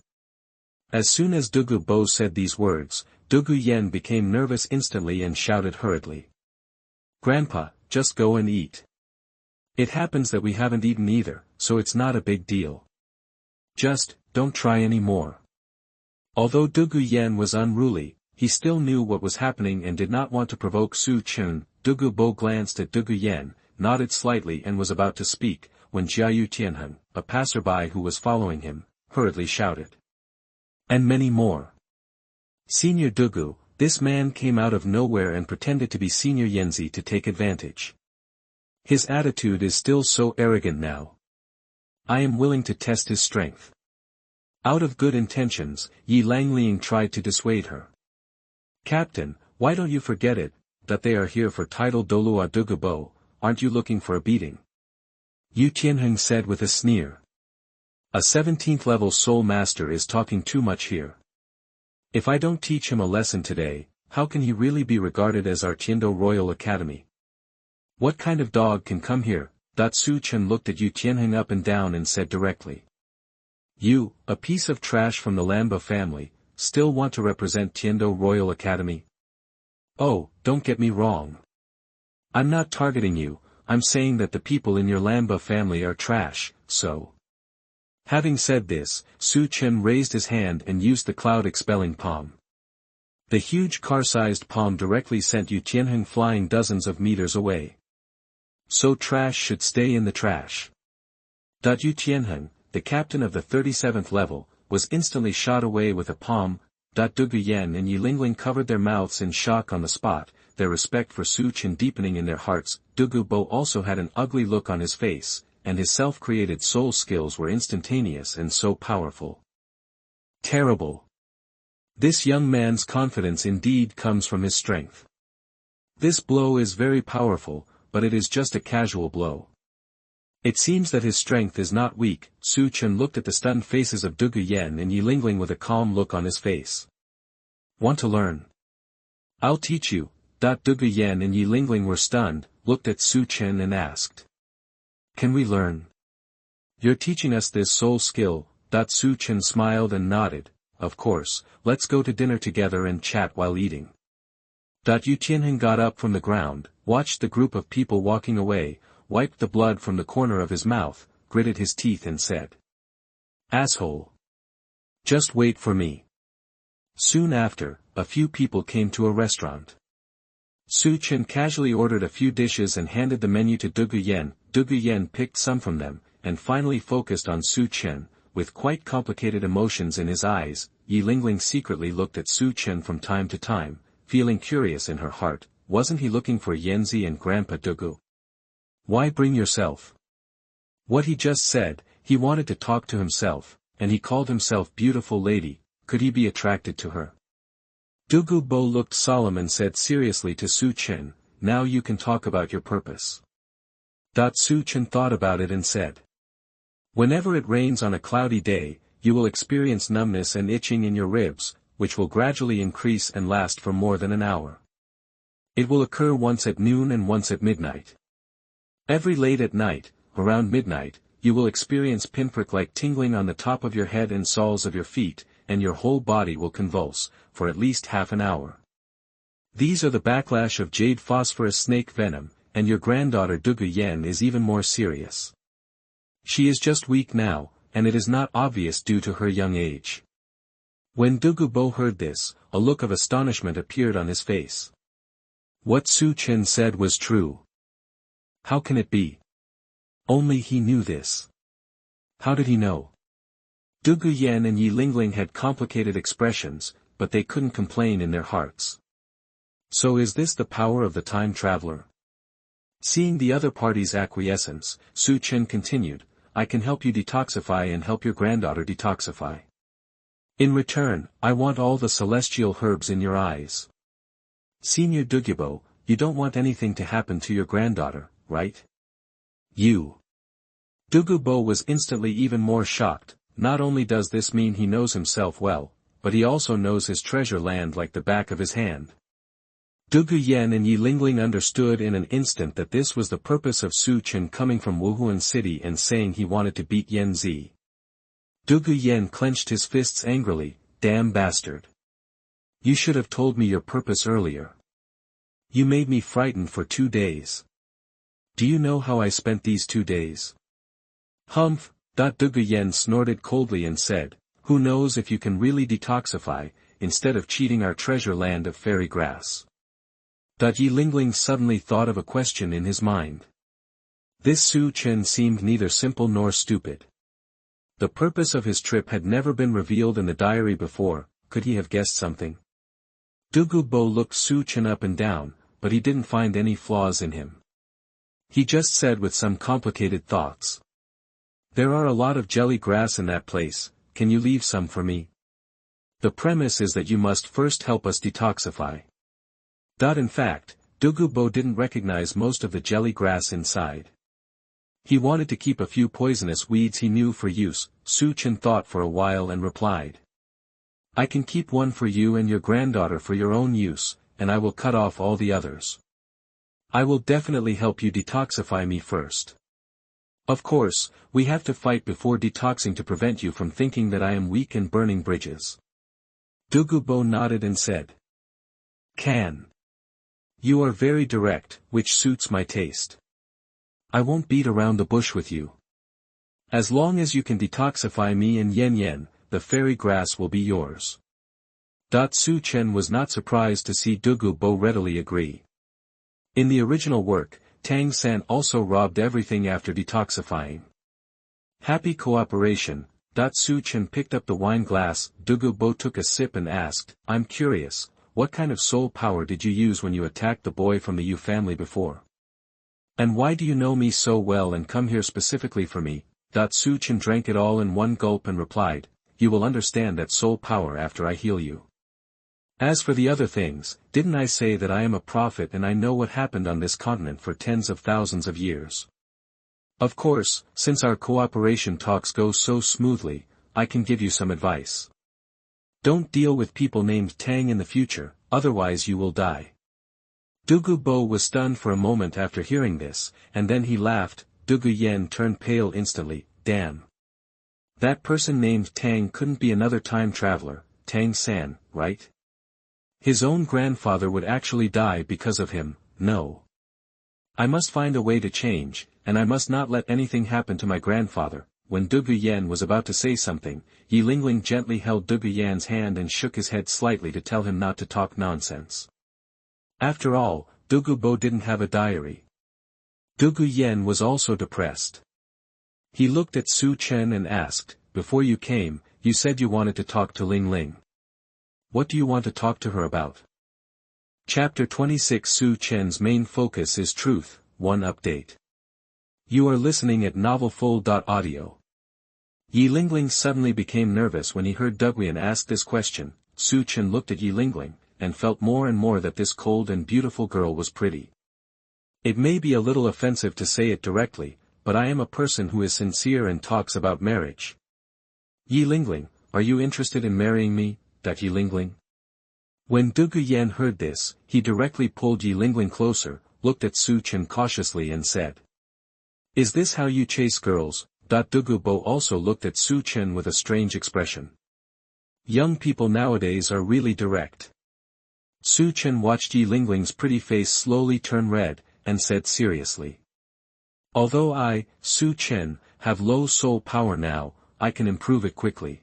As soon as Dugu Bo said these words, Dugu Yen became nervous instantly and shouted hurriedly. Grandpa, just go and eat. It happens that we haven't eaten either, so it's not a big deal. Just, don't try any more. Although Dugu Yen was unruly, he still knew what was happening and did not want to provoke Su Chen. Dugu Bo glanced at Dugu Yen, nodded slightly and was about to speak, when Jiayu Tianheng, a passerby who was following him, hurriedly shouted. And many more. Senior Dugu, this man came out of nowhere and pretended to be Senior Yanzi to take advantage. His attitude is still so arrogant now. I am willing to test his strength. Out of good intentions, Yi Langling tried to dissuade her. Captain, why don't you forget it, that they are here for title Douluo Dugu Bo, aren't you looking for a beating? Yu Tianheng said with a sneer. A 17th level soul master is talking too much here. If I don't teach him a lesson today, how can he really be regarded as our Tiando Royal Academy? What kind of dog can come here? Su Chen looked at Yu Tianheng up and down and said directly. You, a piece of trash from the Lamba family, still want to represent Tiando Royal Academy? Oh, don't get me wrong. I'm not targeting you, I'm saying that the people in your Lamba family are trash, so. Having said this, Su Chen raised his hand and used the cloud-expelling palm. The huge car-sized palm directly sent Yu Tianheng flying dozens of meters away. So trash should stay in the trash. Yu Tianheng, the captain of the 37th level, was instantly shot away with a palm. Zhuge Yan and Yilingling covered their mouths in shock on the spot, their respect for Su Chen deepening in their hearts. Zhuge Bo also had an ugly look on his face, and his self-created soul skills were instantaneous and so powerful. Terrible. This young man's confidence indeed comes from his strength. This blow is very powerful, but it is just a casual blow. It seems that his strength is not weak. Su Chen looked at the stunned faces of Zhuge Yan and Yilingling with a calm look on his face. Want to learn? I'll teach you. Zhuge Yan and Yilingling were stunned, looked at Su Chen and asked. Can we learn? You're teaching us this soul skill. Su Chen smiled and nodded. Of course, let's go to dinner together and chat while eating. Yu Tianheng got up from the ground, watched the group of people walking away, wiped the blood from the corner of his mouth, gritted his teeth and said. Asshole. Just wait for me. Soon after, a few people came to a restaurant. Su Chen casually ordered a few dishes and handed the menu to Zhuge Yan. Zhuge Yan picked some from them, and finally focused on Su Chen, with quite complicated emotions in his eyes. Yilingling secretly looked at Su Chen from time to time, feeling curious in her heart. Wasn't he looking for Yanzi and Grandpa Dugu? Why bring yourself? What he just said, he wanted to talk to himself, and he called himself beautiful lady. Could he be attracted to her? Dugu Bo looked solemn and said seriously to Su Chen, now you can talk about your purpose. Su Chen thought about it and said. Whenever it rains on a cloudy day, you will experience numbness and itching in your ribs, which will gradually increase and last for more than an hour. It will occur once at noon and once at midnight. Every late at night, around midnight, you will experience pinprick-like tingling on the top of your head and soles of your feet, and your whole body will convulse, for at least half an hour. These are the backlash of jade phosphorus snake venom, and your granddaughter Zhuge Yan is even more serious. She is just weak now, and it is not obvious due to her young age. When Dugu Bo heard this, a look of astonishment appeared on his face. What Su Chen said was true. How can it be? Only he knew this. How did he know? Zhuge Yan and Yilingling had complicated expressions, but they couldn't complain in their hearts. So is this the power of the time traveler? Seeing the other party's acquiescence, Su Chen continued, I can help you detoxify and help your granddaughter detoxify. In return, I want all the celestial herbs in your eyes. Senior Dugyabo, you don't want anything to happen to your granddaughter, right? Dugubo was instantly even more shocked. Not only does this mean he knows himself well, but he also knows his treasure land like the back of his hand. Zhuge Yan and Yilingling understood in an instant that this was the purpose of Su Chen coming from Wuhun City and saying he wanted to beat Yanzi. Zhuge Yan clenched his fists angrily, damn bastard. You should have told me your purpose earlier. You made me frightened for 2 days. Do you know how I spent these 2 days? Humph. Zhuge Yan snorted coldly and said, who knows if you can really detoxify, instead of cheating our treasure land of fairy grass. Yilingling suddenly thought of a question in his mind. This Su Chen seemed neither simple nor stupid. The purpose of his trip had never been revealed in the diary before. Could he have guessed something? Dugu Bo looked Su Chen up and down, but he didn't find any flaws in him. He just said with some complicated thoughts. There are a lot of jelly grass in that place, can you leave some for me? The premise is that you must first help us detoxify. In fact, Dugu Bo didn't recognize most of the jelly grass inside. He wanted to keep a few poisonous weeds he knew for use. Su Chen thought for a while and replied. I can keep one for you and your granddaughter for your own use, and I will cut off all the others. I will definitely help you detoxify me first. Of course, we have to fight before detoxing to prevent you from thinking that I am weak and burning bridges. Dugu Bo nodded and said. Can. You are very direct, which suits my taste. I won't beat around the bush with you. As long as you can detoxify me and Yen Yen, the fairy grass will be yours. Su Chen was not surprised to see Dugu Bo readily agree. In the original work, Tang San also robbed everything after detoxifying. Happy cooperation. Su Chen picked up the wine glass. Douluo Bo took a sip and asked, I'm curious, what kind of soul power did you use when you attacked the boy from the Yu family before? And why do you know me so well and come here specifically for me? Su Chen drank it all in one gulp and replied, you will understand that soul power after I heal you. As for the other things, didn't I say that I am a prophet and I know what happened on this continent for tens of thousands of years? Of course, since our cooperation talks go so smoothly, I can give you some advice. Don't deal with people named Tang in the future, otherwise you will die. Douluo Bo was stunned for a moment after hearing this, and then he laughed. Zhuge Yen turned pale instantly. Damn. That person named Tang couldn't be another time traveler, Tang San, right? His own grandfather would actually die because of him. No. I must find a way to change, and I must not let anything happen to my grandfather. When Zhuge Yen was about to say something, Yi Lingling gently held Zhuge Yan's hand and shook his head slightly to tell him not to talk nonsense. After all, Douluo Bo didn't have a diary. Zhuge Yen was also depressed. He looked at Su Chen and asked, before you came, you said you wanted to talk to Ling Ling. What do you want to talk to her about? Chapter 26 Su Chen's main focus is truth. 1 update. You are listening at novelfull.audio. Yi Lingling suddenly became nervous when he heard Zhuge Yan ask this question. Su Chen looked at Yi Lingling, and felt more and more that this cold and beautiful girl was pretty. It may be a little offensive to say it directly, but I am a person who is sincere and talks about marriage. Yi Lingling, are you interested in marrying me, Yi Lingling? When Zhuge Yan heard this, he directly pulled Yi Lingling closer, looked at Su Chen cautiously and said, is this how you chase girls? Douluo Bo also looked at Su Chen with a strange expression. Young people nowadays are really direct. Su Chen watched Yi Lingling's pretty face slowly turn red, and said seriously. Although I, Su Chen, have low soul power now, I can improve it quickly.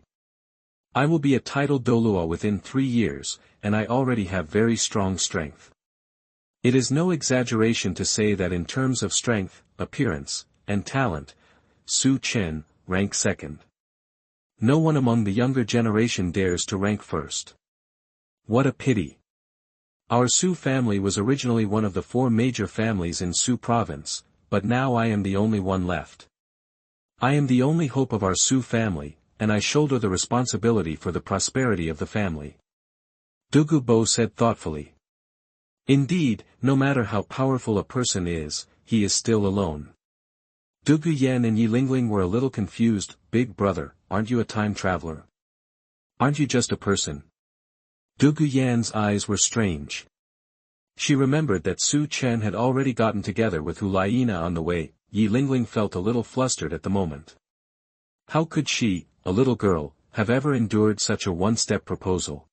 I will be a titled Douluo within 3 years, and I already have very strong strength. It is no exaggeration to say that in terms of strength, appearance, and talent, Su Chen ranks second. No one among the younger generation dares to rank first. What a pity. Our Su family was originally one of the 4 major families in Su province, but now I am the only one left. I am the only hope of our Su family, and I shoulder the responsibility for the prosperity of the family. Douluo Bo said thoughtfully. Indeed, no matter how powerful a person is, he is still alone. Zhuge Yan and Yi Lingling were a little confused. Big brother, aren't you a time traveler? Aren't you just a person? Zhuge Yan's eyes were strange. She remembered that Su Chen had already gotten together with Hu Liena on the way. Yi Lingling felt a little flustered at the moment. How could she, a little girl, have ever endured such a one-step proposal?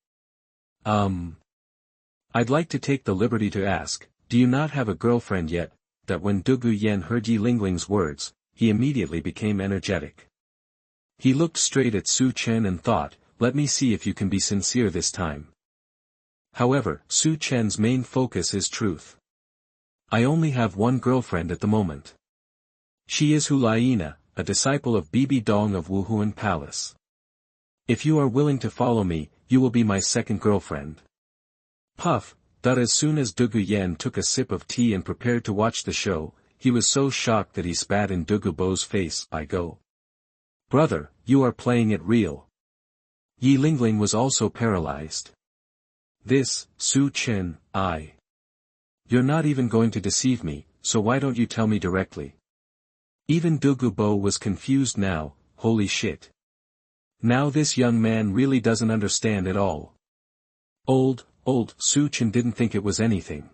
I'd like to take the liberty to ask, do you not have a girlfriend yet? That when Zhuge Yan heard Yi Lingling's words, he immediately became energetic. He looked straight at Su Chen and thought, let me see if you can be sincere this time. However, Su Chen's main focus is truth. I only have one girlfriend at the moment. She is Hu Liena, a disciple of Bibi Dong of Wuhun Palace. If you are willing to follow me, you will be my second girlfriend. Puff. As soon as Zhuge Yan took a sip of tea and prepared to watch the show, he was so shocked that he spat in Douluo Bo's face. I go. Brother, you are playing it real. Yi Lingling was also paralyzed. This, Su Chen, You're not even going to deceive me, so why don't you tell me directly? Even Douluo Bo was confused now. Holy shit. Now this young man really doesn't understand at all. Old Su Chen didn't think it was anything.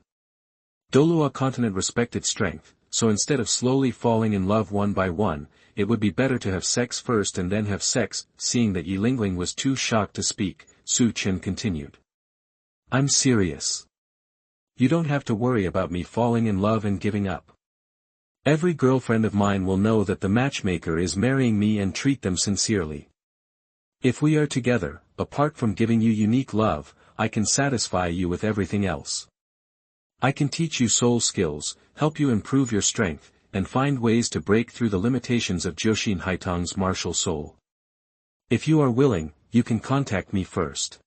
Douluo Continent respected strength, so instead of slowly falling in love one by one, it would be better to have sex first and then have sex. Seeing that Yi Lingling was too shocked to speak, Su Chen continued. I'm serious. You don't have to worry about me falling in love and giving up. Every girlfriend of mine will know that the matchmaker is marrying me and treat them sincerely. If we are together, apart from giving you unique love, I can satisfy you with everything else. I can teach you soul skills, help you improve your strength, and find ways to break through the limitations of Jiuxin Haitang's martial soul. If you are willing, you can contact me first.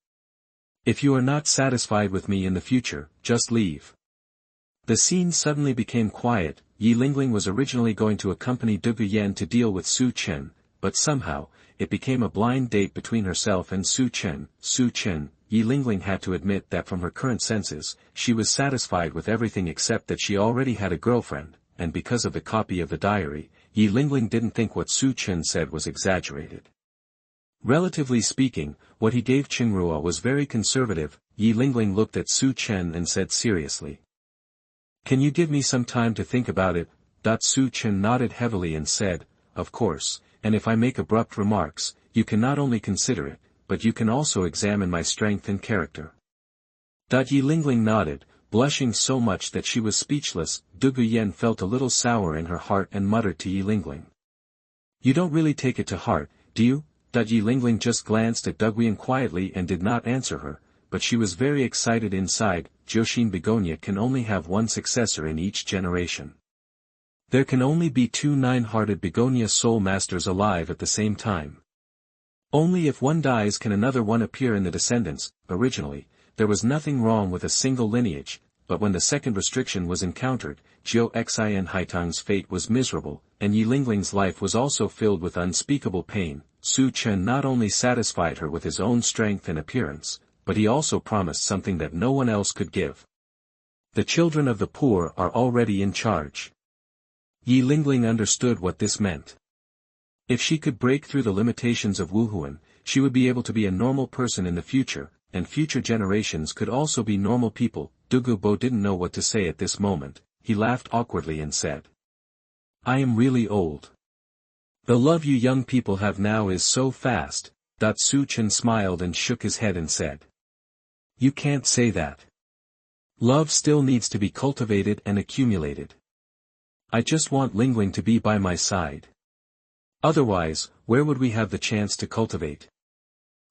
If you are not satisfied with me in the future, just leave. The scene suddenly became quiet. Yi Lingling was originally going to accompany Zhuge Yan to deal with Su Chen, but somehow, it became a blind date between herself and Su Chen. Yi Lingling had to admit that from her current senses, she was satisfied with everything except that she already had a girlfriend, and because of the copy of the diary, Yi Lingling didn't think what Su Chen said was exaggerated. Relatively speaking, what he gave Qingrua was very conservative. Yi Lingling looked at Su Chen and said seriously. Can you give me some time to think about it? Su Chen nodded heavily and said, of course, and if I make abrupt remarks, you can not only consider it, but you can also examine my strength and character. Yi Lingling nodded, blushing so much that she was speechless. Zhuge Yan felt a little sour in her heart and muttered to Yi Lingling. You don't really take it to heart, do you? Yi Lingling just glanced at Zhuge Yan quietly and did not answer her, but she was very excited inside. Jiuxin begonia can only have one successor in each generation. There can only be 2 9-hearted begonia soul masters alive at the same time. Only if one dies can another one appear in the descendants. Originally, there was nothing wrong with a single lineage, but when the second restriction was encountered, Jiu Xin Haitang's fate was miserable, and Yi Lingling's life was also filled with unspeakable pain. Su Chen not only satisfied her with his own strength and appearance, but he also promised something that no one else could give. The children of the poor are already in charge. Yi Lingling understood what this meant. If she could break through the limitations of Wuhuan, she would be able to be a normal person in the future, and future generations could also be normal people. Zhuge Bo didn't know what to say at this moment. He laughed awkwardly and said, I am really old. The love you young people have now is so fast. Su Chen smiled and shook his head and said, You can't say that. Love still needs to be cultivated and accumulated. I just want Lingling to be by my side. Otherwise, where would we have the chance to cultivate?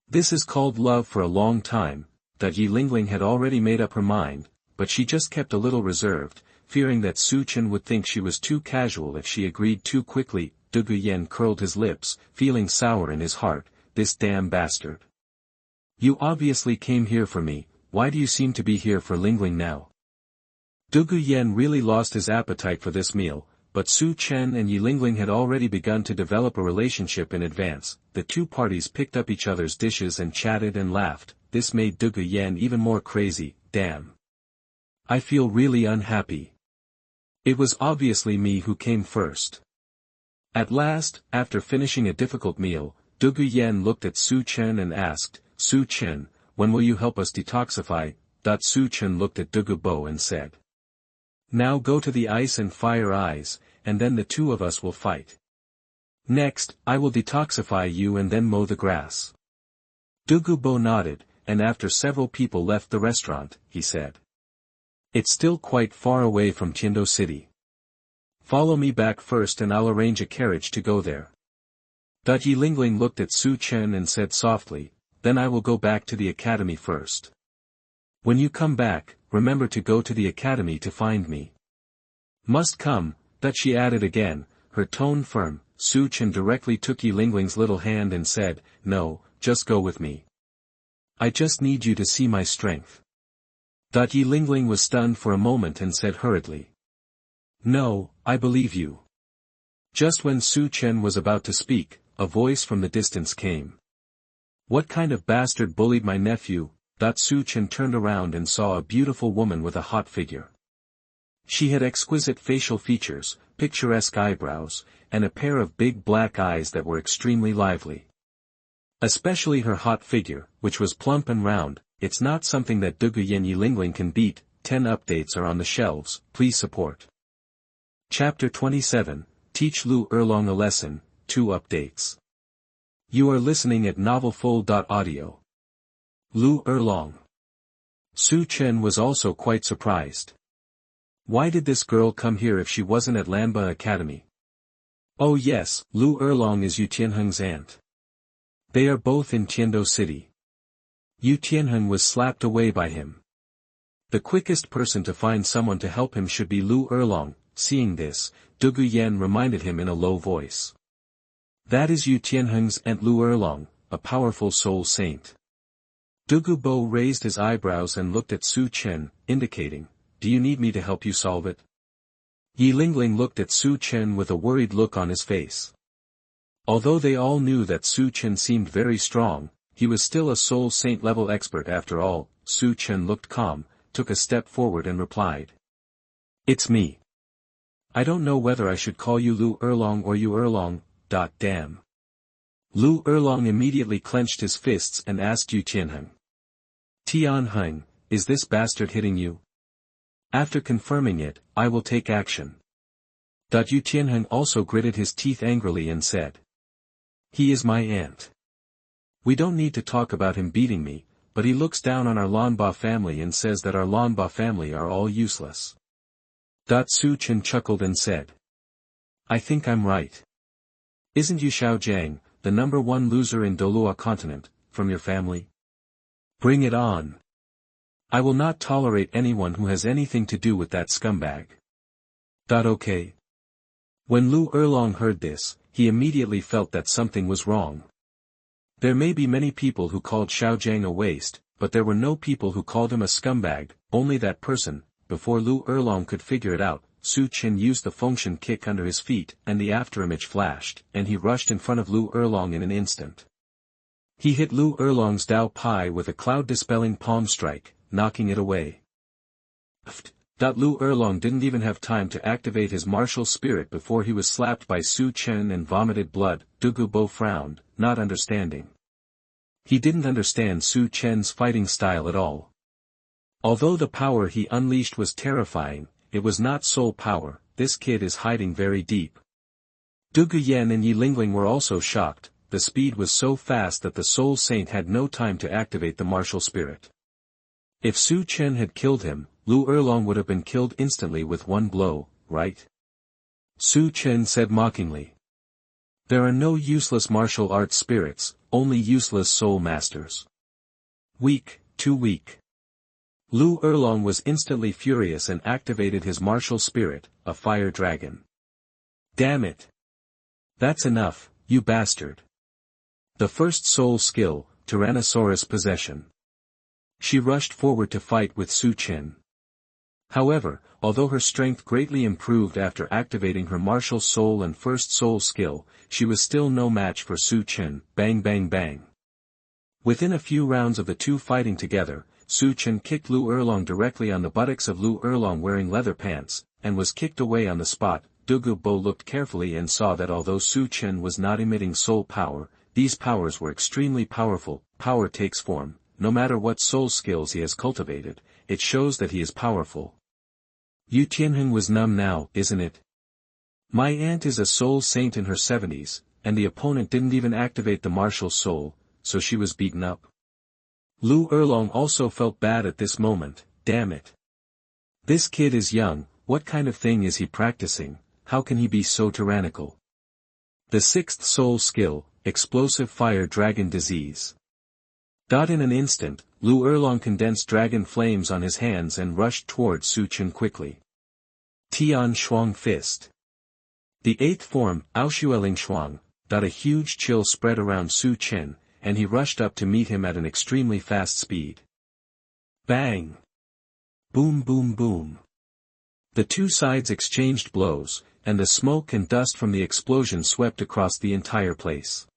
This is called love for a long time. Yi Lingling had already made up her mind, but she just kept a little reserved, fearing that Su Chen would think she was too casual if she agreed too quickly. Zhuge Yan curled his lips, feeling sour in his heart. This damn bastard. You obviously came here for me, why do you seem to be here for Lingling now? Zhuge Yan really lost his appetite for this meal, but Su Chen and Yi Lingling had already begun to develop a relationship in advance. The two parties picked up each other's dishes and chatted and laughed. This made Zhuge Yan even more crazy. Damn. I feel really unhappy. It was obviously me who came first. At last, after finishing a difficult meal, Zhuge Yan looked at Su Chen and asked, Su Chen, when will you help us detoxify? Su Chen looked at Zhuge Bo and said, Now go to the ice and fire eyes, and then the two of us will fight. Next, I will detoxify you and then mow the grass. Zhuge Bo nodded, and after several people left the restaurant, he said, It's still quite far away from Tiando City. Follow me back first and I'll arrange a carriage to go there. Yi Lingling looked at Su Chen and said softly, Then I will go back to the academy first. When you come back, remember to go to the academy to find me. Must come, she added again, her tone firm. Su Chen directly took Yi Lingling's little hand and said, No, just go with me. I just need you to see my strength. Yi Lingling was stunned for a moment and said hurriedly, No, I believe you. Just when Su Chen was about to speak, a voice from the distance came. What kind of bastard bullied my nephew? Su Chen turned around and saw a beautiful woman with a hot figure. She had exquisite facial features, picturesque eyebrows, and a pair of big black eyes that were extremely lively. Especially her hot figure, which was plump and round. It's not something that Zhuge Yan Yi Lingling can beat. 10 updates are on the shelves, please support. Chapter 27, Teach Liu Erlong a Lesson, 2 updates. You are listening at novelfull.audio. Liu Erlong. Su Chen was also quite surprised. Why did this girl come here if she wasn't at Lanba Academy? Oh yes, Liu Erlong is Yu Tianheng's aunt. They are both in Tiando City. Yu Tianheng was slapped away by him. The quickest person to find someone to help him should be Liu Erlong. Seeing this, Zhuge Yan reminded him in a low voice. That is Yu Tianheng's aunt Liu Erlong. a powerful soul saint. Douluo raised his eyebrows and looked at Su Chen, indicating, "Do you need me to help you solve it?" Yilingling looked at Su Chen with a worried look on his face. Although they all knew that Su Chen seemed very strong, he was still a soul saint level expert after all. Su Chen looked calm, took a step forward and replied. "It's me. I don't know whether I should call you Liu Erlong or Yu Erlong, damn." Liu Erlong immediately clenched his fists and asked Yu Tianheng. "Tianheng, is this bastard hitting you? After confirming it, I will take action." Yu Tianheng also gritted his teeth angrily and said. "He is my aunt. We don't need to talk about him beating me, but he looks down on our Lanba family and says that our Lanba family are all useless." Su Chen chuckled and said. "I think I'm right. Isn't Yu Xiaogang, the #1 loser in Douluo Continent, from your family? Bring it on. I will not tolerate anyone who has anything to do with that scumbag." Okay. When Liu Erlong heard this, he immediately felt that something was wrong. There may be many people who called Xiaogang a waste, but there were no people who called him a scumbag, only that person. Before Liu Erlong could figure it out, Su Chen used the function kick under his feet and the afterimage flashed, and he rushed in front of Liu Erlong in an instant. He hit Liu Erlong's Dao Pai with a cloud-dispelling palm strike, knocking it away. Liu Erlong didn't even have time to activate his martial spirit before he was slapped by Su Chen and vomited blood. Douluo frowned, not understanding. He didn't understand Su Chen's fighting style at all. Although the power he unleashed was terrifying, it was not soul power. This kid is hiding very deep. Zhuge Yan and Yilingling were also shocked. The speed was so fast that the soul saint had no time to activate the martial spirit. If Su Chen had killed him, Liu Erlong would have been killed instantly with one blow, right? Su Chen said mockingly. "There are no useless martial arts spirits, only useless soul masters. Weak, too weak." Liu Erlong was instantly furious and activated his martial spirit, a fire dragon. "Damn it! That's enough, you bastard." The first soul skill, Tyrannosaurus Possession. She rushed forward to fight with Su Chen. However, although her strength greatly improved after activating her martial soul and first soul skill, she was still no match for Su Chen. Bang bang bang. Within a few rounds of the two fighting together, Su Chen kicked Liu Erlong directly on the buttocks of Liu Erlong wearing leather pants, and was kicked away on the spot. Douluo looked carefully and saw that although Su Chen was not emitting soul power, these powers were extremely powerful. Power takes form, no matter what soul skills he has cultivated, it shows that he is powerful. Yu Tianheng was numb now, isn't it? My aunt is a soul saint in her 70s, and the opponent didn't even activate the martial soul, so she was beaten up. Liu Erlong also felt bad at this moment. Damn it. This kid is young, what kind of thing is he practicing? How can he be so tyrannical? The sixth soul skill, Explosive Fire Dragon Disease. In an instant, Liu Erlong condensed dragon flames on his hands and rushed towards Su Chen quickly. Tian Shuang Fist. The eighth form, Aoshueling Shuang, a huge chill spread around Su Chen, and he rushed up to meet him at an extremely fast speed. Bang! Boom boom boom. The two sides exchanged blows, and the smoke and dust from the explosion swept across the entire place.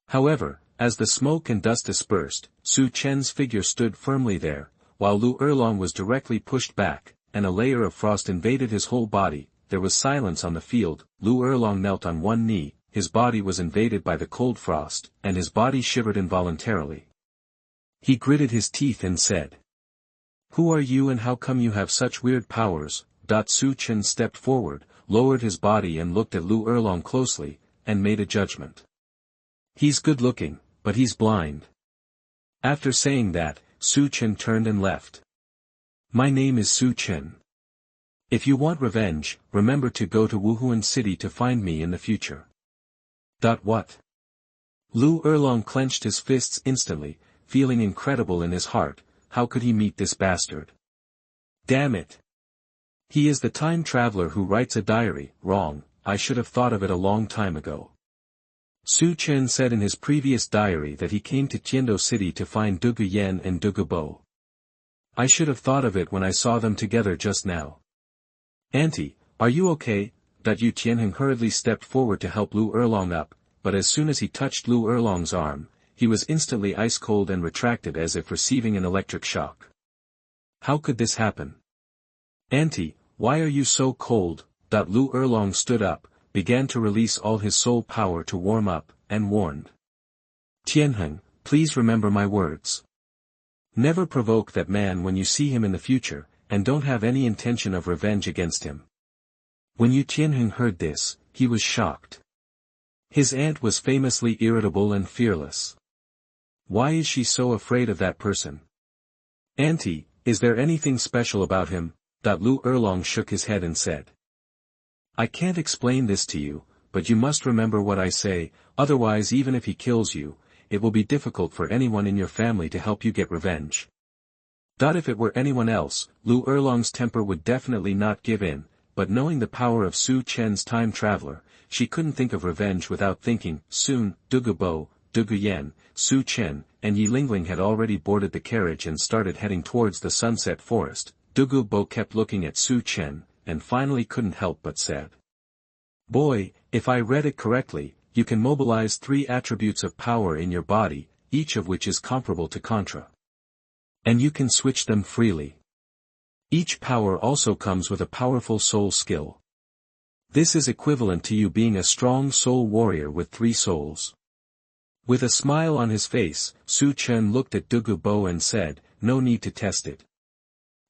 However, as the smoke and dust dispersed, Su Chen's figure stood firmly there, while Liu Erlong was directly pushed back, and a layer of frost invaded his whole body. There was silence on the field. Liu Erlong knelt on one knee, his body was invaded by the cold frost, and his body shivered involuntarily. He gritted his teeth and said, "Who are you and how come you have such weird powers?" Su Chen stepped forward, lowered his body and looked at Liu Erlong closely, and made a judgment. "He's good looking, but he's blind." After saying that, Su Chen turned and left. "My name is Su Chen. If you want revenge, remember to go to Wuhun City to find me in the future." What? Liu Erlong clenched his fists instantly, feeling incredible in his heart. How could he meet this bastard? Damn it! He is the time traveler who writes a diary. Wrong, I should have thought of it a long time ago. Su Chen said in his previous diary that he came to Tiando City to find Dugu Yen and Dugu Bo. I should have thought of it when I saw them together just now. Auntie, are you okay? Yu Tianheng hurriedly stepped forward to help Liu Erlong up, but as soon as he touched Liu Erlong's arm, he was instantly ice-cold and retracted as if receiving an electric shock. How could this happen? Auntie, why are you so cold? Liu Erlong stood up, began to release all his soul power to warm up, and warned. Tianheng, please remember my words. Never provoke that man when you see him in the future, and don't have any intention of revenge against him. When Yu Tianheng heard this, he was shocked. His aunt was famously irritable and fearless. Why is she so afraid of that person? Auntie, is there anything special about him? Liu Erlong shook his head and said. I can't explain this to you, but you must remember what I say, otherwise even if he kills you, it will be difficult for anyone in your family to help you get revenge. If it were anyone else, Liu Erlong's temper would definitely not give in, but knowing the power of Su Chen's time traveler, she couldn't think of revenge without thinking. Soon, Dugu Bo, Dugu Yen, Su Chen, and Yi Lingling had already boarded the carriage and started heading towards the sunset forest. Dugu Bo kept looking at Su Chen, and finally couldn't help but said. Boy, if I read it correctly, you can mobilize 3 attributes of power in your body, each of which is comparable to Contra. And you can switch them freely. Each power also comes with a powerful soul skill. This is equivalent to you being a strong soul warrior with 3 souls. With a smile on his face, Su Chen looked at Dugu Bo and said, no need to test it.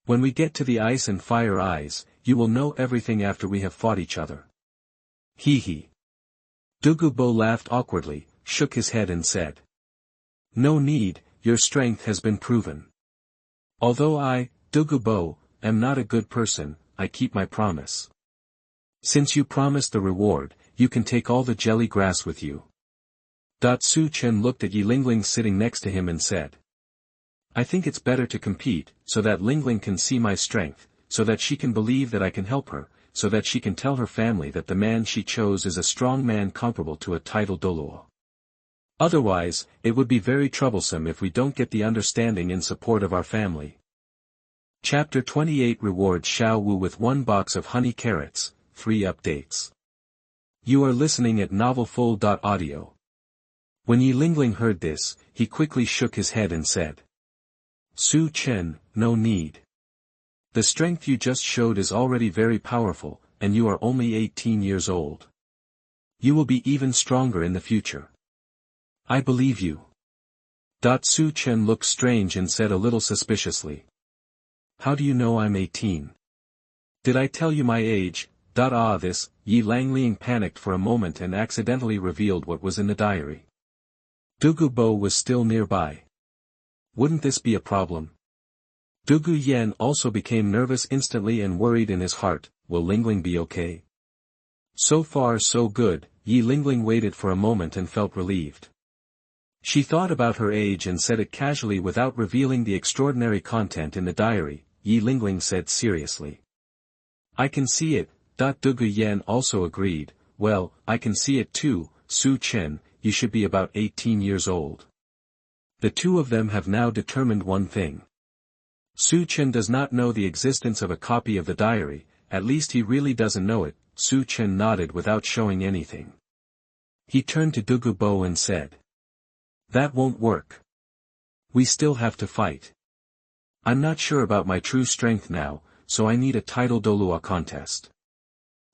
When we get to the ice and fire eyes, you will know everything after we have fought each other. Hee hee. Dugu Bo laughed awkwardly, shook his head and said. No need, your strength has been proven. Although I, Dugu Bo, am not a good person, I keep my promise. Since you promised the reward, you can take all the jelly grass with you. Su Chen looked at Yi Lingling sitting next to him and said. I think it's better to compete, so that Lingling can see my strength, so that she can believe that I can help her, so that she can tell her family that the man she chose is a strong man comparable to a title Douluo. Otherwise, it would be very troublesome if we don't get the understanding and support of our family. Chapter 28 rewards Xiao Wu with 1 box of honey carrots, 3 updates. You are listening at novelfull.audio. When Yi Lingling heard this, he quickly shook his head and said. Su Chen, no need. The strength you just showed is already very powerful, and you are only 18 years old. You will be even stronger in the future. I believe you. Su Chen looked strange and said a little suspiciously. How do you know I'm 18? Did I tell you my age? This, Yi Langling panicked for a moment and accidentally revealed what was in the diary. Dugu Bo was still nearby. Wouldn't this be a problem? Dugu Yen also became nervous instantly and worried in his heart, will Lingling be okay? So far so good, Yi Lingling waited for a moment and felt relieved. She thought about her age and said it casually without revealing the extraordinary content in the diary. Yi Lingling said seriously. I can see it. Dugu Yen also agreed, well, I can see it too, Su Chen, you should be about 18 years old. The two of them have now determined one thing. Su Chen does not know the existence of a copy of the diary, at least he really doesn't know it. Su Chen nodded without showing anything. He turned to Dugu Bo and said. That won't work. We still have to fight. I'm not sure about my true strength now, so I need a title Douluo contest.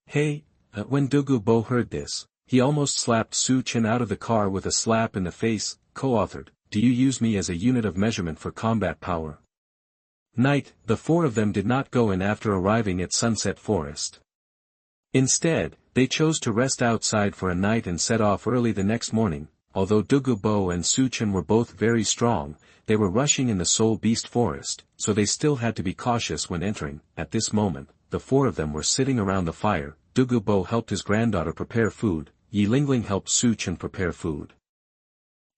Hey, when Dugu Bo heard this, he almost slapped Su Chen out of the car with a slap in the face. Co-authored, do you use me as a unit of measurement for combat power? Night, the 4 of them did not go in after arriving at Sunset Forest. Instead, they chose to rest outside for a night and set off early the next morning. Although Dugu Bo and Su Chen were both very strong, they were rushing in the Soul Beast Forest, so they still had to be cautious when entering. At this moment, the 4 of them were sitting around the fire. Dugu Bo helped his granddaughter prepare food, Yi Lingling helped Su Chen prepare food.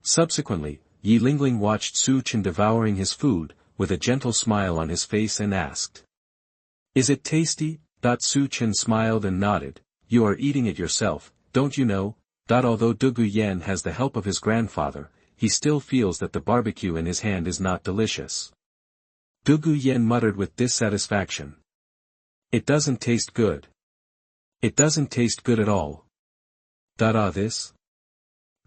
Subsequently, Yi Lingling watched Su Chen devouring his food, with a gentle smile on his face and asked. Is it tasty? Su Chen smiled and nodded. You are eating it yourself, don't you know? Although Zhuge Yan has the help of his grandfather, he still feels that the barbecue in his hand is not delicious. Zhuge Yan muttered with dissatisfaction. It doesn't taste good. It doesn't taste good at all. This?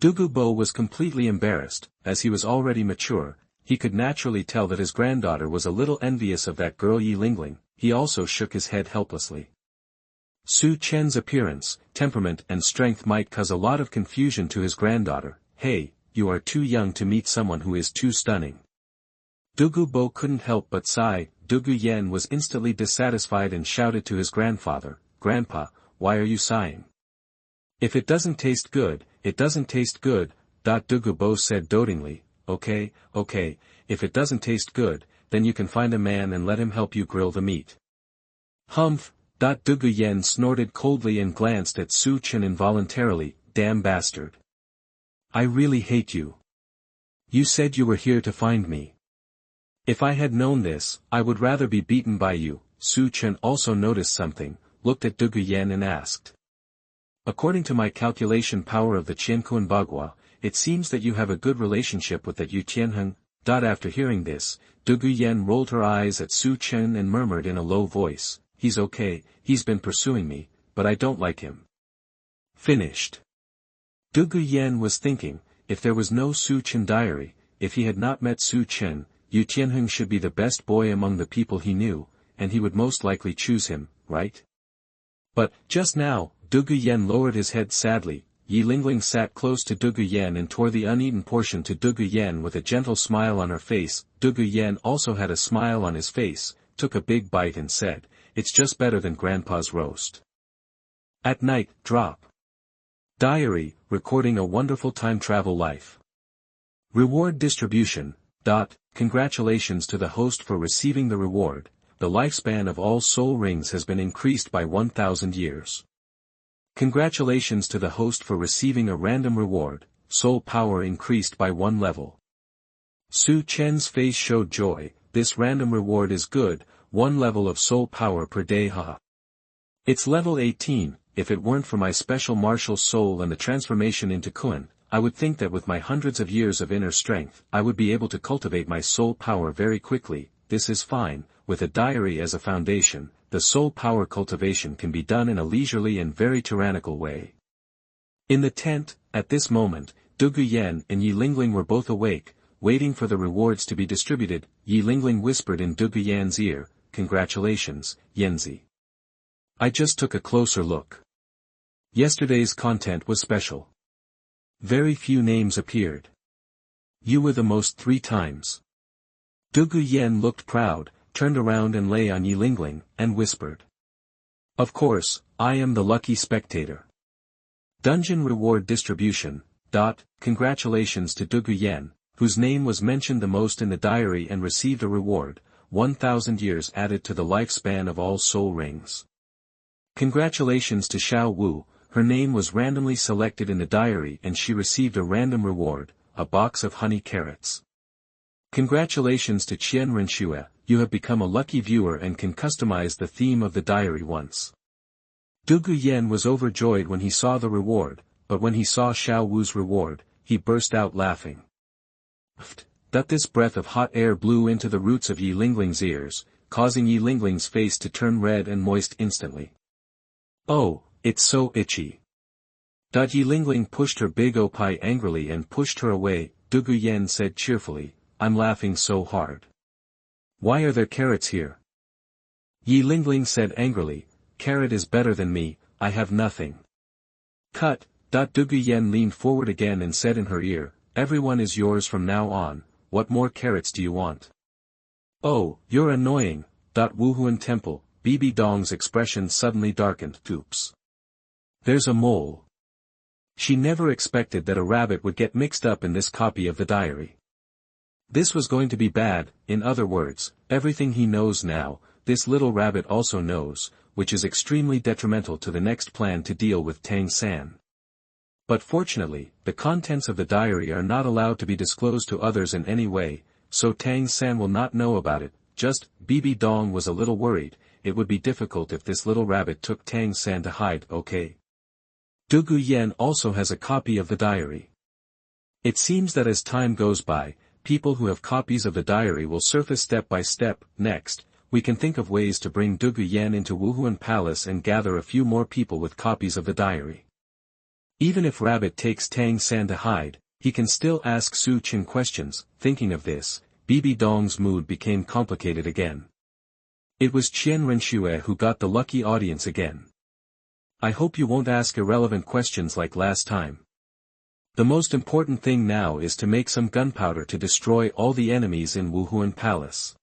Zhuge Bo was completely embarrassed, as he was already mature. He could naturally tell that his granddaughter was a little envious of that girl Yi Lingling. He also shook his head helplessly. Su Chen's appearance, temperament and strength might cause a lot of confusion to his granddaughter. Hey, you are too young to meet someone who is too stunning. Zhuge Bo couldn't help but sigh. Zhuge Yan was instantly dissatisfied and shouted to his grandfather, Grandpa, why are you sighing? If it doesn't taste good, it doesn't taste good. Zhuge Bo said dotingly, okay, if it doesn't taste good, then you can find a man and let him help you grill the meat. Humph. Zhuge Yan snorted coldly and glanced at Su Chen involuntarily. Damn bastard. I really hate you. You said you were here to find me. If I had known this, I would rather be beaten by you. Su Chen also noticed something, looked at Zhuge Yan and asked. According to my calculation power of the Qiankuan Bagua, it seems that you have a good relationship with that Yu Tianheng. After hearing this, Zhuge Yan rolled her eyes at Su Chen and murmured in a low voice, he's okay, he's been pursuing me, but I don't like him. Finished. Zhuge Yan was thinking, if there was no Su Chen diary, if he had not met Su Chen, Yu Tianheng should be the best boy among the people he knew, and he would most likely choose him, right? But, just now, Zhuge Yan lowered his head sadly. Yi Lingling sat close to Zhuge Yan and tore the uneaten portion to Zhuge Yan with a gentle smile on her face. Zhuge Yan also had a smile on his face, took a big bite and said, it's just better than Grandpa's roast. At night, drop. Diary, recording a wonderful time travel life. Reward distribution. Congratulations to the host for receiving the reward. The lifespan of all soul rings has been increased by 1,000 years. Congratulations to the host for receiving a random reward. Soul power increased by 1 level. Su Chen's face showed joy. This random reward is good, 1 level of soul power per day, haha. It's level 18, if it weren't for my special martial soul and the transformation into Kun, I would think that with my hundreds of years of inner strength, I would be able to cultivate my soul power very quickly. This is fine. With a diary as a foundation, the soul power cultivation can be done in a leisurely and very tyrannical way. In the tent, at this moment, Zhuge Yan and Yi Lingling were both awake, waiting for the rewards to be distributed. Yi Lingling whispered in Zhuge Yan's ear, congratulations, Yanzi. I just took a closer look. Yesterday's content was special. Very few names appeared. You were the most 3 times. Zhuge Yan looked proud, turned around and lay on Yi Lingling, and whispered. Of course, I am the lucky spectator. Dungeon reward distribution. Congratulations to Zhuge Yan, whose name was mentioned the most in the diary and received a reward, 1,000 years added to the lifespan of all soul rings. Congratulations to Xiao Wu, her name was randomly selected in the diary and she received a random reward, a box of honey carrots. Congratulations to Qian Renxue, you have become a lucky viewer and can customize the theme of the diary once. Zhuge Yan was overjoyed when he saw the reward, but when he saw Xiao Wu's reward, he burst out laughing. This breath of hot air blew into the roots of Yi Lingling's ears, causing Yi Lingling's face to turn red and moist instantly. Oh, it's so itchy. Yi Lingling pushed her big opai angrily and pushed her away. Zhuge Yan said cheerfully, I'm laughing so hard. Why are there carrots here? Yi Lingling said angrily, carrot is better than me, I have nothing. Cut. Zhuge Yan leaned forward again and said in her ear, everyone is yours from now on, what more carrots do you want? Oh, you're annoying. Wuhun Temple, Bibi Dong's expression suddenly darkened. Oops. There's a mole. She never expected that a rabbit would get mixed up in this copy of the diary. This was going to be bad. In other words, everything he knows now, this little rabbit also knows, which is extremely detrimental to the next plan to deal with Tang San. But fortunately, the contents of the diary are not allowed to be disclosed to others in any way, so Tang San will not know about it. Just, Bibi Dong was a little worried, it would be difficult if this little rabbit took Tang San to hide, okay? Zhuge Yan also has a copy of the diary. It seems that as time goes by, people who have copies of the diary will surface step by step. Next, we can think of ways to bring Zhuge Yan into Wuhun Palace and gather a few more people with copies of the diary. Even if Rabbit takes Tang San to hide, he can still ask Su Chen questions. Thinking of this, Bibi Dong's mood became complicated again. It was Qian Renxue who got the lucky audience again. I hope you won't ask irrelevant questions like last time. The most important thing now is to make some gunpowder to destroy all the enemies in Wuhun Palace.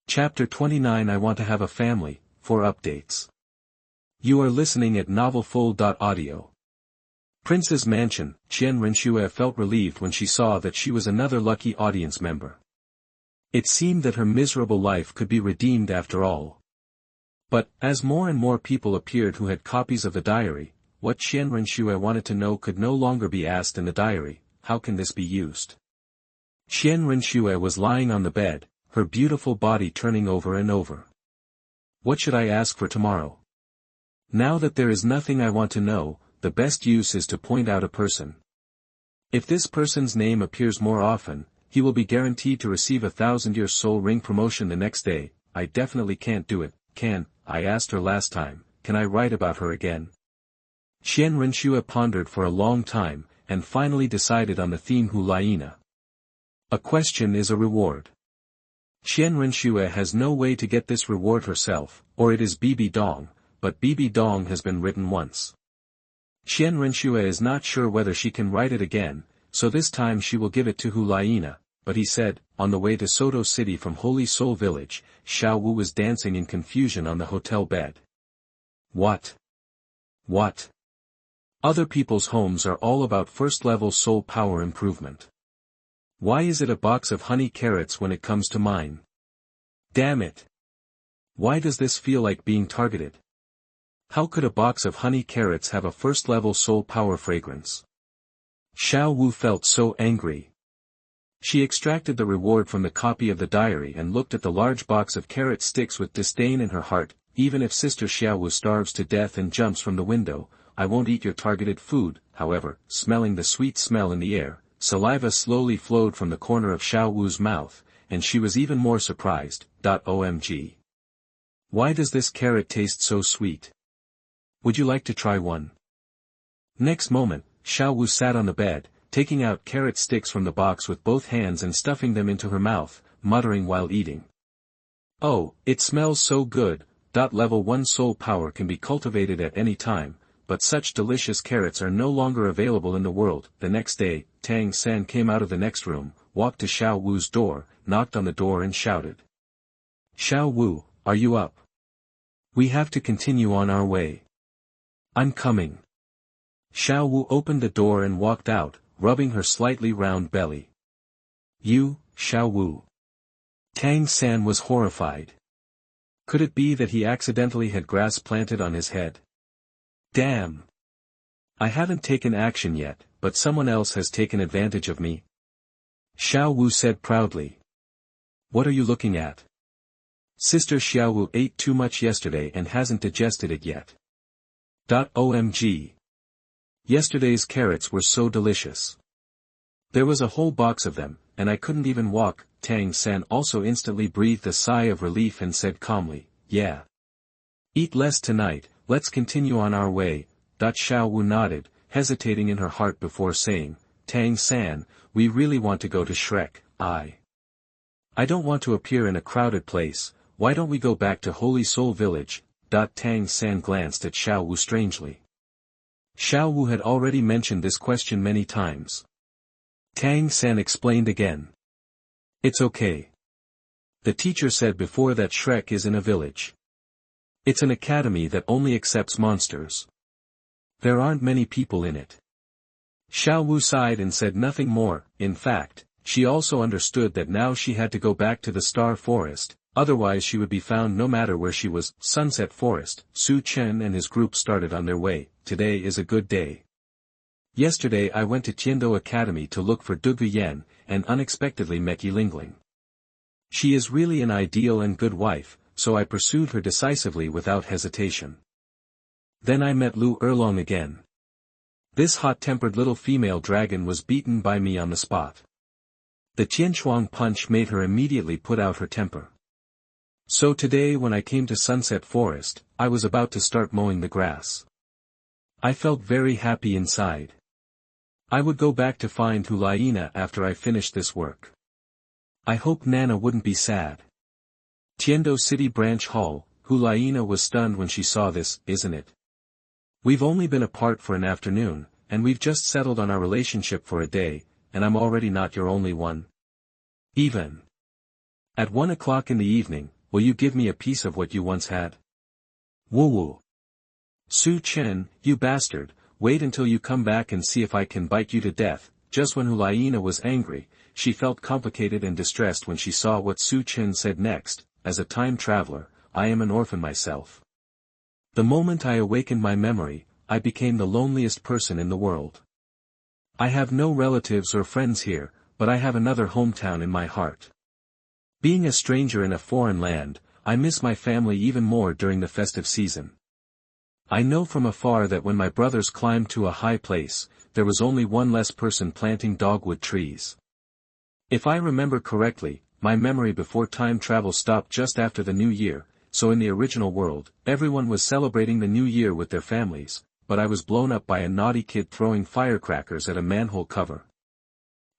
Chapter 29. I want to have a family. For updates. You are listening at novelfull.audio. Prince's Mansion. Qian Renxue felt relieved when she saw that she was another lucky audience member. It seemed that her miserable life could be redeemed after all. But, as more and more people appeared who had copies of the diary, what Qian Renxue wanted to know could no longer be asked in the diary: how can this be used? Qian Renxue was lying on the bed, her beautiful body turning over and over. What should I ask for tomorrow? Now that there is nothing I want to know, the best use is to point out a person. If this person's name appears more often, he will be guaranteed to receive 1,000-year soul ring promotion the next day. I definitely can't do it, can I? Asked her last time. Can I write about her again? Qian Renxue pondered for a long time, and finally decided on the theme Hu Liena. A question is a reward. Qian Renxue has no way to get this reward herself, or it is Bibi Dong, but Bibi Dong has been written once. Qian Renxue is not sure whether she can write it again, so this time she will give it to Hu Liena, but he said, on the way to Soto City from Holy Soul Village, Xiao Wu was dancing in confusion on the hotel bed. What? What? Other people's homes are all about first-level soul power improvement. Why is it a box of honey carrots when it comes to mine? Damn it! Why does this feel like being targeted? How could a box of honey carrots have a first-level soul power fragrance? Xiao Wu felt so angry. She extracted the reward from the copy of the diary and looked at the large box of carrot sticks with disdain in her heart. Even if Sister Xiao Wu starves to death and jumps from the window, I won't eat your targeted food. However, smelling the sweet smell in the air, saliva slowly flowed from the corner of Xiao Wu's mouth, and she was even more surprised. OMG. Why does this carrot taste so sweet? Would you like to try one? Next moment, Xiao Wu sat on the bed, taking out carrot sticks from the box with both hands and stuffing them into her mouth, muttering while eating. Oh, it smells so good. Level 1 soul power can be cultivated at any time, but such delicious carrots are no longer available in the world. The next day, Tang San came out of the next room, walked to Xiao Wu's door, knocked on the door and shouted. Xiao Wu, are you up? We have to continue on our way. I'm coming. Xiao Wu opened the door and walked out, rubbing her slightly round belly. You, Xiao Wu. Tang San was horrified. Could it be that he accidentally had grass planted on his head? Damn! I haven't taken action yet, but someone else has taken advantage of me. Xiao Wu said proudly. What are you looking at? Sister Xiao Wu ate too much yesterday and hasn't digested it yet. OMG. Yesterday's carrots were so delicious. There was a whole box of them, and I couldn't even walk. Tang San also instantly breathed a sigh of relief and said calmly, yeah. Eat less tonight, let's continue on our way. Xiao Wu nodded, hesitating in her heart before saying, Tang San, we really want to go to Shrek. I don't want to appear in a crowded place. Why don't we go back to Holy Soul Village? Tang San glanced at Xiao Wu strangely. Xiao Wu had already mentioned this question many times. Tang San explained again. It's okay. The teacher said before that Shrek is in a village. It's an academy that only accepts monsters. There aren't many people in it. Xiao Wu sighed and said nothing more. In fact, she also understood that now she had to go back to the Star Forest, otherwise she would be found no matter where she was. Sunset Forest. Su Chen and his group started on their way. Today is a good day. Yesterday I went to Tiando Academy to look for Zhuge Yan, and unexpectedly met Yilingling. She is really an ideal and good wife, so I pursued her decisively without hesitation. Then I met Liu Erlong again. This hot-tempered little female dragon was beaten by me on the spot. The Tianshuang punch made her immediately put out her temper. So today when I came to Sunset Forest, I was about to start mowing the grass. I felt very happy inside. I would go back to find Hu Liena after I finished this work. I hope Nana wouldn't be sad. Tiando City Branch Hall, Hu Liena was stunned when she saw this, isn't it? We've only been apart for an afternoon, and we've just settled on our relationship for a day, and I'm already not your only one. Even. At 1 o'clock in the evening, will you give me a piece of what you once had? Woo. Su Chen, you bastard, wait until you come back and see if I can bite you to death. Just when Hu Liena was angry, she felt complicated and distressed when she saw what Su Chen said next. As a time traveler, I am an orphan myself. The moment I awakened my memory, I became the loneliest person in the world. I have no relatives or friends here, but I have another hometown in my heart. Being a stranger in a foreign land, I miss my family even more during the festive season. I know from afar that when my brothers climbed to a high place, there was only one less person planting dogwood trees. If I remember correctly, my memory before time travel stopped just after the New Year, so in the original world, everyone was celebrating the New Year with their families, but I was blown up by a naughty kid throwing firecrackers at a manhole cover.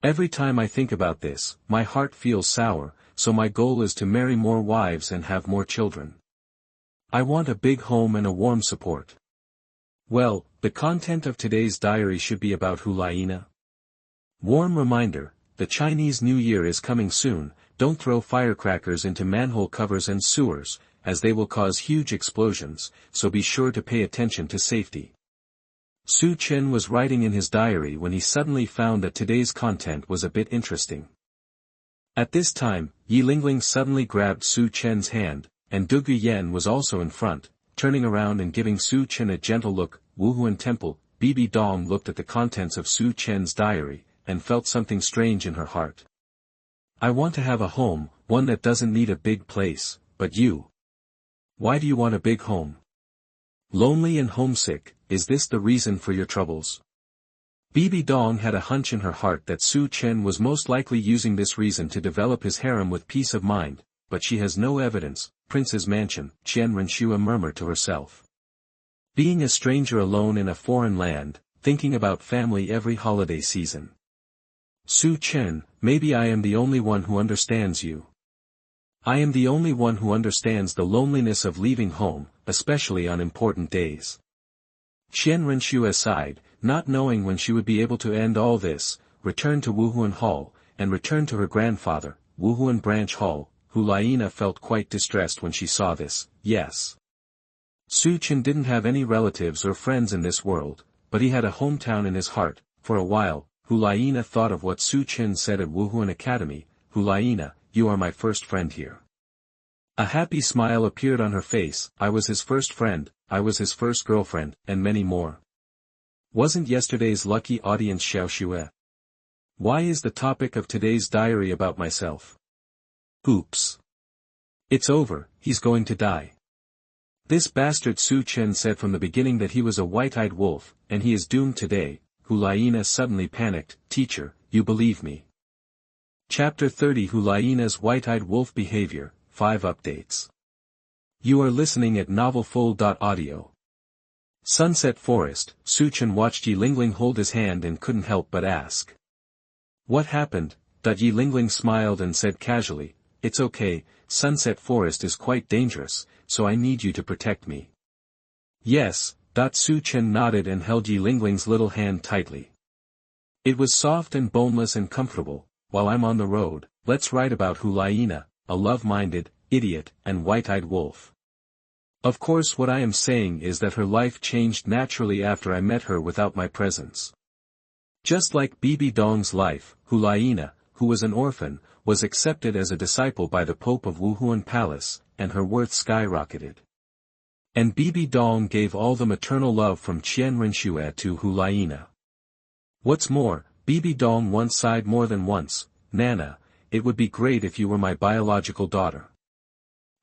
Every time I think about this, my heart feels sour, so my goal is to marry more wives and have more children. I want a big home and a warm support. Well, the content of today's diary should be about Hu Liena. Warm reminder, the Chinese New Year is coming soon. Don't throw firecrackers into manhole covers and sewers, as they will cause huge explosions, so be sure to pay attention to safety. Su Chen was writing in his diary when he suddenly found that today's content was a bit interesting. At this time, Yi Lingling suddenly grabbed Su Chen's hand, and Dugu Yen was also in front, turning around and giving Su Chen a gentle look. Wuhun Temple, Bibi Dong looked at the contents of Su Chen's diary, and felt something strange in her heart. I want to have a home, one that doesn't need a big place, but you. Why do you want a big home? Lonely and homesick, is this the reason for your troubles? Bibi Dong had a hunch in her heart that Su Chen was most likely using this reason to develop his harem with peace of mind, but she has no evidence. Prince's mansion, Qian Renxue murmured to herself. Being a stranger alone in a foreign land, thinking about family every holiday season. Su Chen, maybe I am the only one who understands you. I am the only one who understands the loneliness of leaving home, especially on important days. Qian Renxue sighed, not knowing when she would be able to end all this, returned to Wuhun Hall, and returned to her grandfather, Wuhun Branch Hall. Hu Liena felt quite distressed when she saw this. Yes. Su Chen didn't have any relatives or friends in this world, but he had a hometown in his heart. For a while, Hu Liena thought of what Su Chen said at Wuhun Academy. Hu Liena, you are my first friend here. A happy smile appeared on her face. I was his first friend, I was his first girlfriend, and many more. Wasn't yesterday's lucky audience Xiao Xue? Why is the topic of today's diary about myself? Oops. It's over, he's going to die. This bastard Su Chen said from the beginning that he was a white-eyed wolf, and he is doomed today. Hu Liena suddenly panicked. Teacher, you believe me. Chapter 30 Hu Liena's white-eyed wolf behavior, 5 updates. You are listening at novelfull.audio. Sunset Forest, Su Chen watched Yi Lingling hold his hand and couldn't help but ask. What happened? Yi Lingling smiled and said casually, it's okay, Sunset Forest is quite dangerous, so I need you to protect me. Yes. Su Chen nodded and held Yi Lingling's little hand tightly. It was soft and boneless and comfortable. While I'm on the road, let's write about Hu Liena, a love-minded, idiot, and white-eyed wolf. Of course what I am saying is that her life changed naturally after I met her without my presence. Just like Bibi Dong's life, Hu Liena, who was an orphan, was accepted as a disciple by the Pope of Wuhun Palace, and her worth skyrocketed. And Bibi Dong gave all the maternal love from Qian Renxue to Hu Liena. What's more, Bibi Dong once sighed more than once, Nana, it would be great if you were my biological daughter.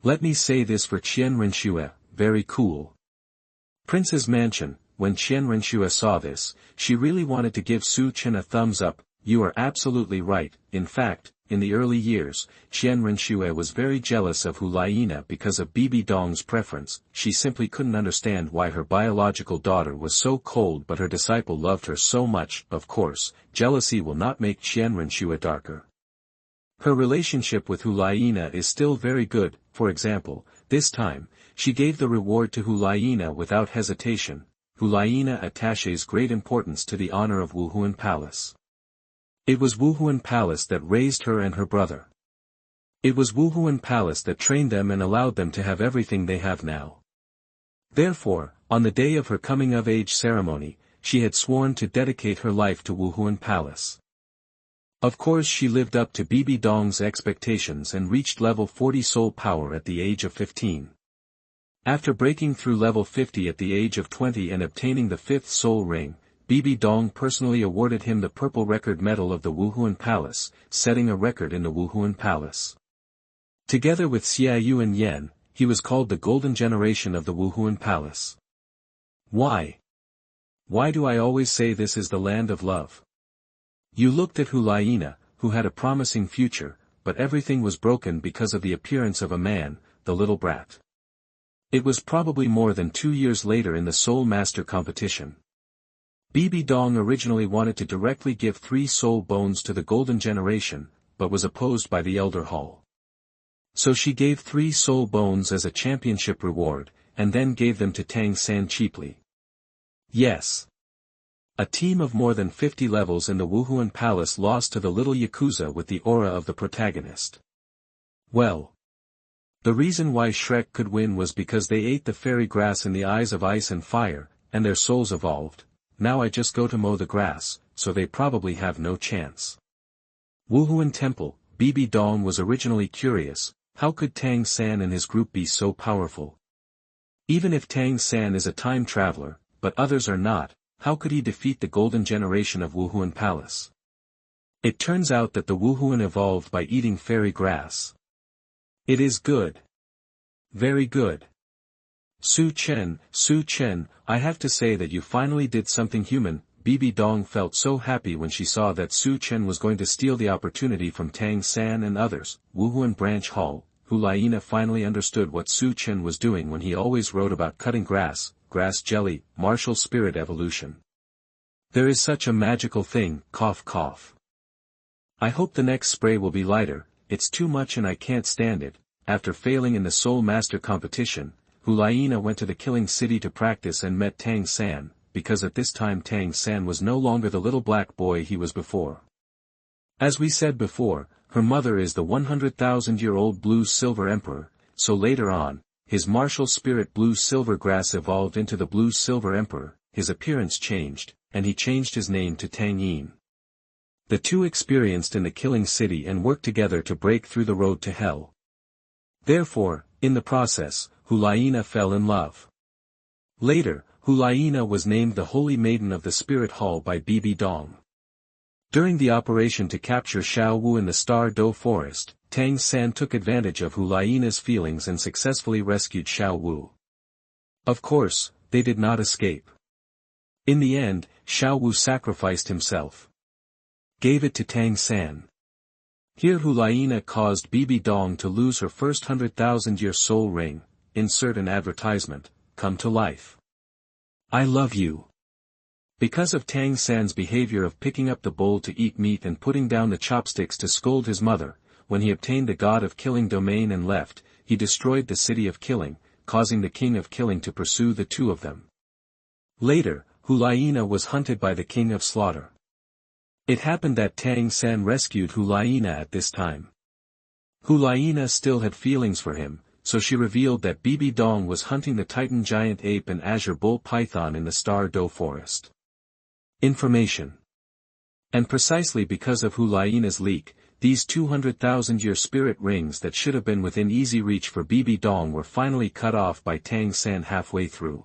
Let me say this for Qian Renxue, very cool. Prince's mansion, when Qian Renxue saw this, she really wanted to give Su Chen a thumbs up. You are absolutely right. In fact, in the early years, Qian Renxue was very jealous of Hu Liena because of Bibi Dong's preference. She simply couldn't understand why her biological daughter was so cold but her disciple loved her so much. Of course, jealousy will not make Qian Renxue darker. Her relationship with Hu Liena is still very good. For example, this time, she gave the reward to Hu Liena without hesitation. Hu Liena attaches great importance to the honor of Wuhun Palace. It was Wuhun Palace that raised her and her brother. It was Wuhun Palace that trained them and allowed them to have everything they have now. Therefore, on the day of her coming-of-age ceremony, she had sworn to dedicate her life to Wuhun Palace. Of course she lived up to Bibi Dong's expectations and reached level 40 soul power at the age of 15. After breaking through level 50 at the age of 20 and obtaining the 5th soul ring, Bibi Dong personally awarded him the purple record medal of the Wuhun Palace, setting a record in the Wuhun Palace. Together with Xiao and Yan, he was called the golden generation of the Wuhun Palace. Why? Why do I always say this is the land of love? You looked at Hu Liena, who had a promising future, but everything was broken because of the appearance of a man, the little brat. It was probably more than 2 years later in the Soul Master competition. Bibi Dong originally wanted to directly give 3 soul bones to the golden generation, but was opposed by the elder hall. So she gave 3 soul bones as a championship reward, and then gave them to Tang San cheaply. Yes. A team of more than 50 levels in the Wuhun Palace lost to the little Yakuza with the aura of the protagonist. Well. The reason why Shrek could win was because they ate the fairy grass in the eyes of ice and fire, and their souls evolved. Now I just go to mow the grass, so they probably have no chance. Wuhun Temple, Bibi Dong was originally curious, how could Tang San and his group be so powerful? Even if Tang San is a time traveler, but others are not, how could he defeat the golden generation of Wuhun Palace? It turns out that the Wuhun evolved by eating fairy grass. It is good. Very good. Su Chen, I have to say that you finally did something human. Bibi Dong felt so happy when she saw that Su Chen was going to steal the opportunity from Tang San and others. Wuhun Branch Hall, Hu Liena finally understood what Su Chen was doing when he always wrote about cutting grass jelly, martial spirit evolution. There is such a magical thing, cough cough. I hope the next spray will be lighter, it's too much and I can't stand it. After failing in the Soul Master competition, Hu Liena went to the Killing City to practice and met Tang San, because at this time Tang San was no longer the little black boy he was before. As we said before, her mother is the 100,000-year-old Blue-Silver Emperor, so later on, his martial spirit Blue-Silver Grass evolved into the Blue-Silver Emperor, his appearance changed, and he changed his name to Tang Yin. The two experienced in the Killing City and worked together to break through the road to hell. Therefore, in the process, Hu Liena fell in love. Later, Hu Liena was named the Holy Maiden of the Spirit Hall by Bibi Dong. During the operation to capture Xiao Wu in the Star Do Forest, Tang San took advantage of Hu Liena's feelings and successfully rescued Xiao Wu. Of course, they did not escape. In the end, Xiao Wu sacrificed himself. Gave it to Tang San. Here Hu Liena caused Bibi Dong to lose her first 100,000-year soul ring. Insert an advertisement, come to life. I love you. Because of Tang San's behavior of picking up the bowl to eat meat and putting down the chopsticks to scold his mother, when he obtained the God of Killing domain and left, he destroyed the city of Killing, causing the King of Killing to pursue the two of them. Later, Hu Liena was hunted by the King of Slaughter. It happened that Tang San rescued Hu Liena at this time. Hu Liena still had feelings for him, so she revealed that Bibi Dong was hunting the Titan giant ape and azure bull python in the Star Do forest. Information. And precisely because of Hu Liena's leak, these 200,000-year spirit rings that should have been within easy reach for Bibi Dong were finally cut off by Tang San halfway through.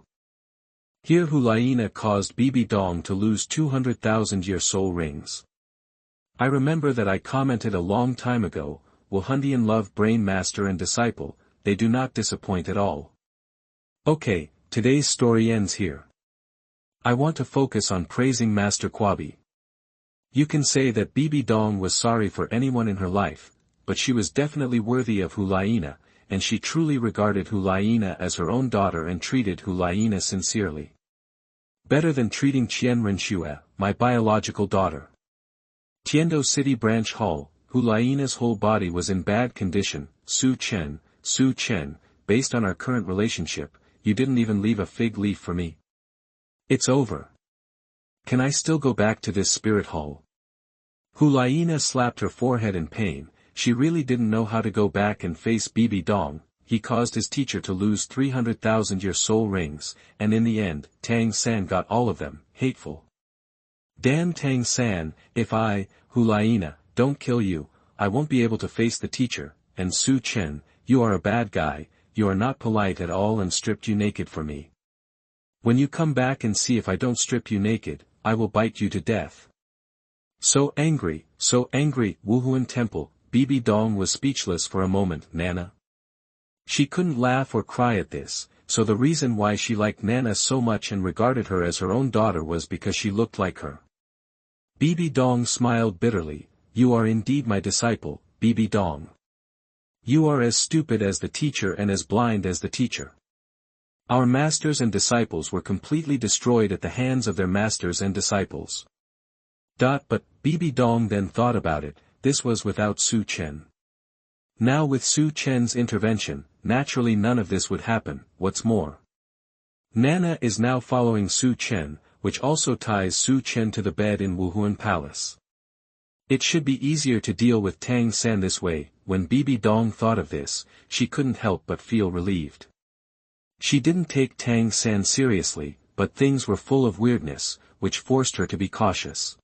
Here Hu Liena caused Bibi Dong to lose 200,000-year soul rings. I remember that I commented a long time ago, Wuhundian love brain master and disciple, they do not disappoint at all. Okay, today's story ends here. I want to focus on praising Master Quabi. You can say that Bibi Dong was sorry for anyone in her life, but she was definitely worthy of Hu Liena, and she truly regarded Hu Liena as her own daughter and treated Hu Liena sincerely. Better than treating Qian Renxue, my biological daughter. Tiando City Branch Hall, Hu Liena's whole body was in bad condition. Su Chen, based on our current relationship, you didn't even leave a fig leaf for me. It's over. Can I still go back to this spirit hall? Hu Liena slapped her forehead in pain. She really didn't know how to go back and face Bibi Dong. He caused his teacher to lose 300,000-year soul rings, and in the end, Tang San got all of them. Hateful. Damn Tang San, if I, Hu Liena, don't kill you, I won't be able to face the teacher. And Su Chen, you are a bad guy, you are not polite at all and stripped you naked for me. When you come back and see if I don't strip you naked, I will bite you to death. So angry, Wuhun Temple, Bibi Dong was speechless for a moment. Nana. She couldn't laugh or cry at this, so the reason why she liked Nana so much and regarded her as her own daughter was because she looked like her. Bibi Dong smiled bitterly. You are indeed my disciple, Bibi Dong. You are as stupid as the teacher and as blind as the teacher. Our masters and disciples were completely destroyed at the hands of their masters and disciples. But Bibi Dong then thought about it, this was without Su Chen. Now with Su Chen's intervention, naturally none of this would happen. What's more, Nana is now following Su Chen, which also ties Su Chen to the bed in Wuhun Palace. It should be easier to deal with Tang San this way. When Bibi Dong thought of this, she couldn't help but feel relieved. She didn't take Tang San seriously, but things were full of weirdness, which forced her to be cautious.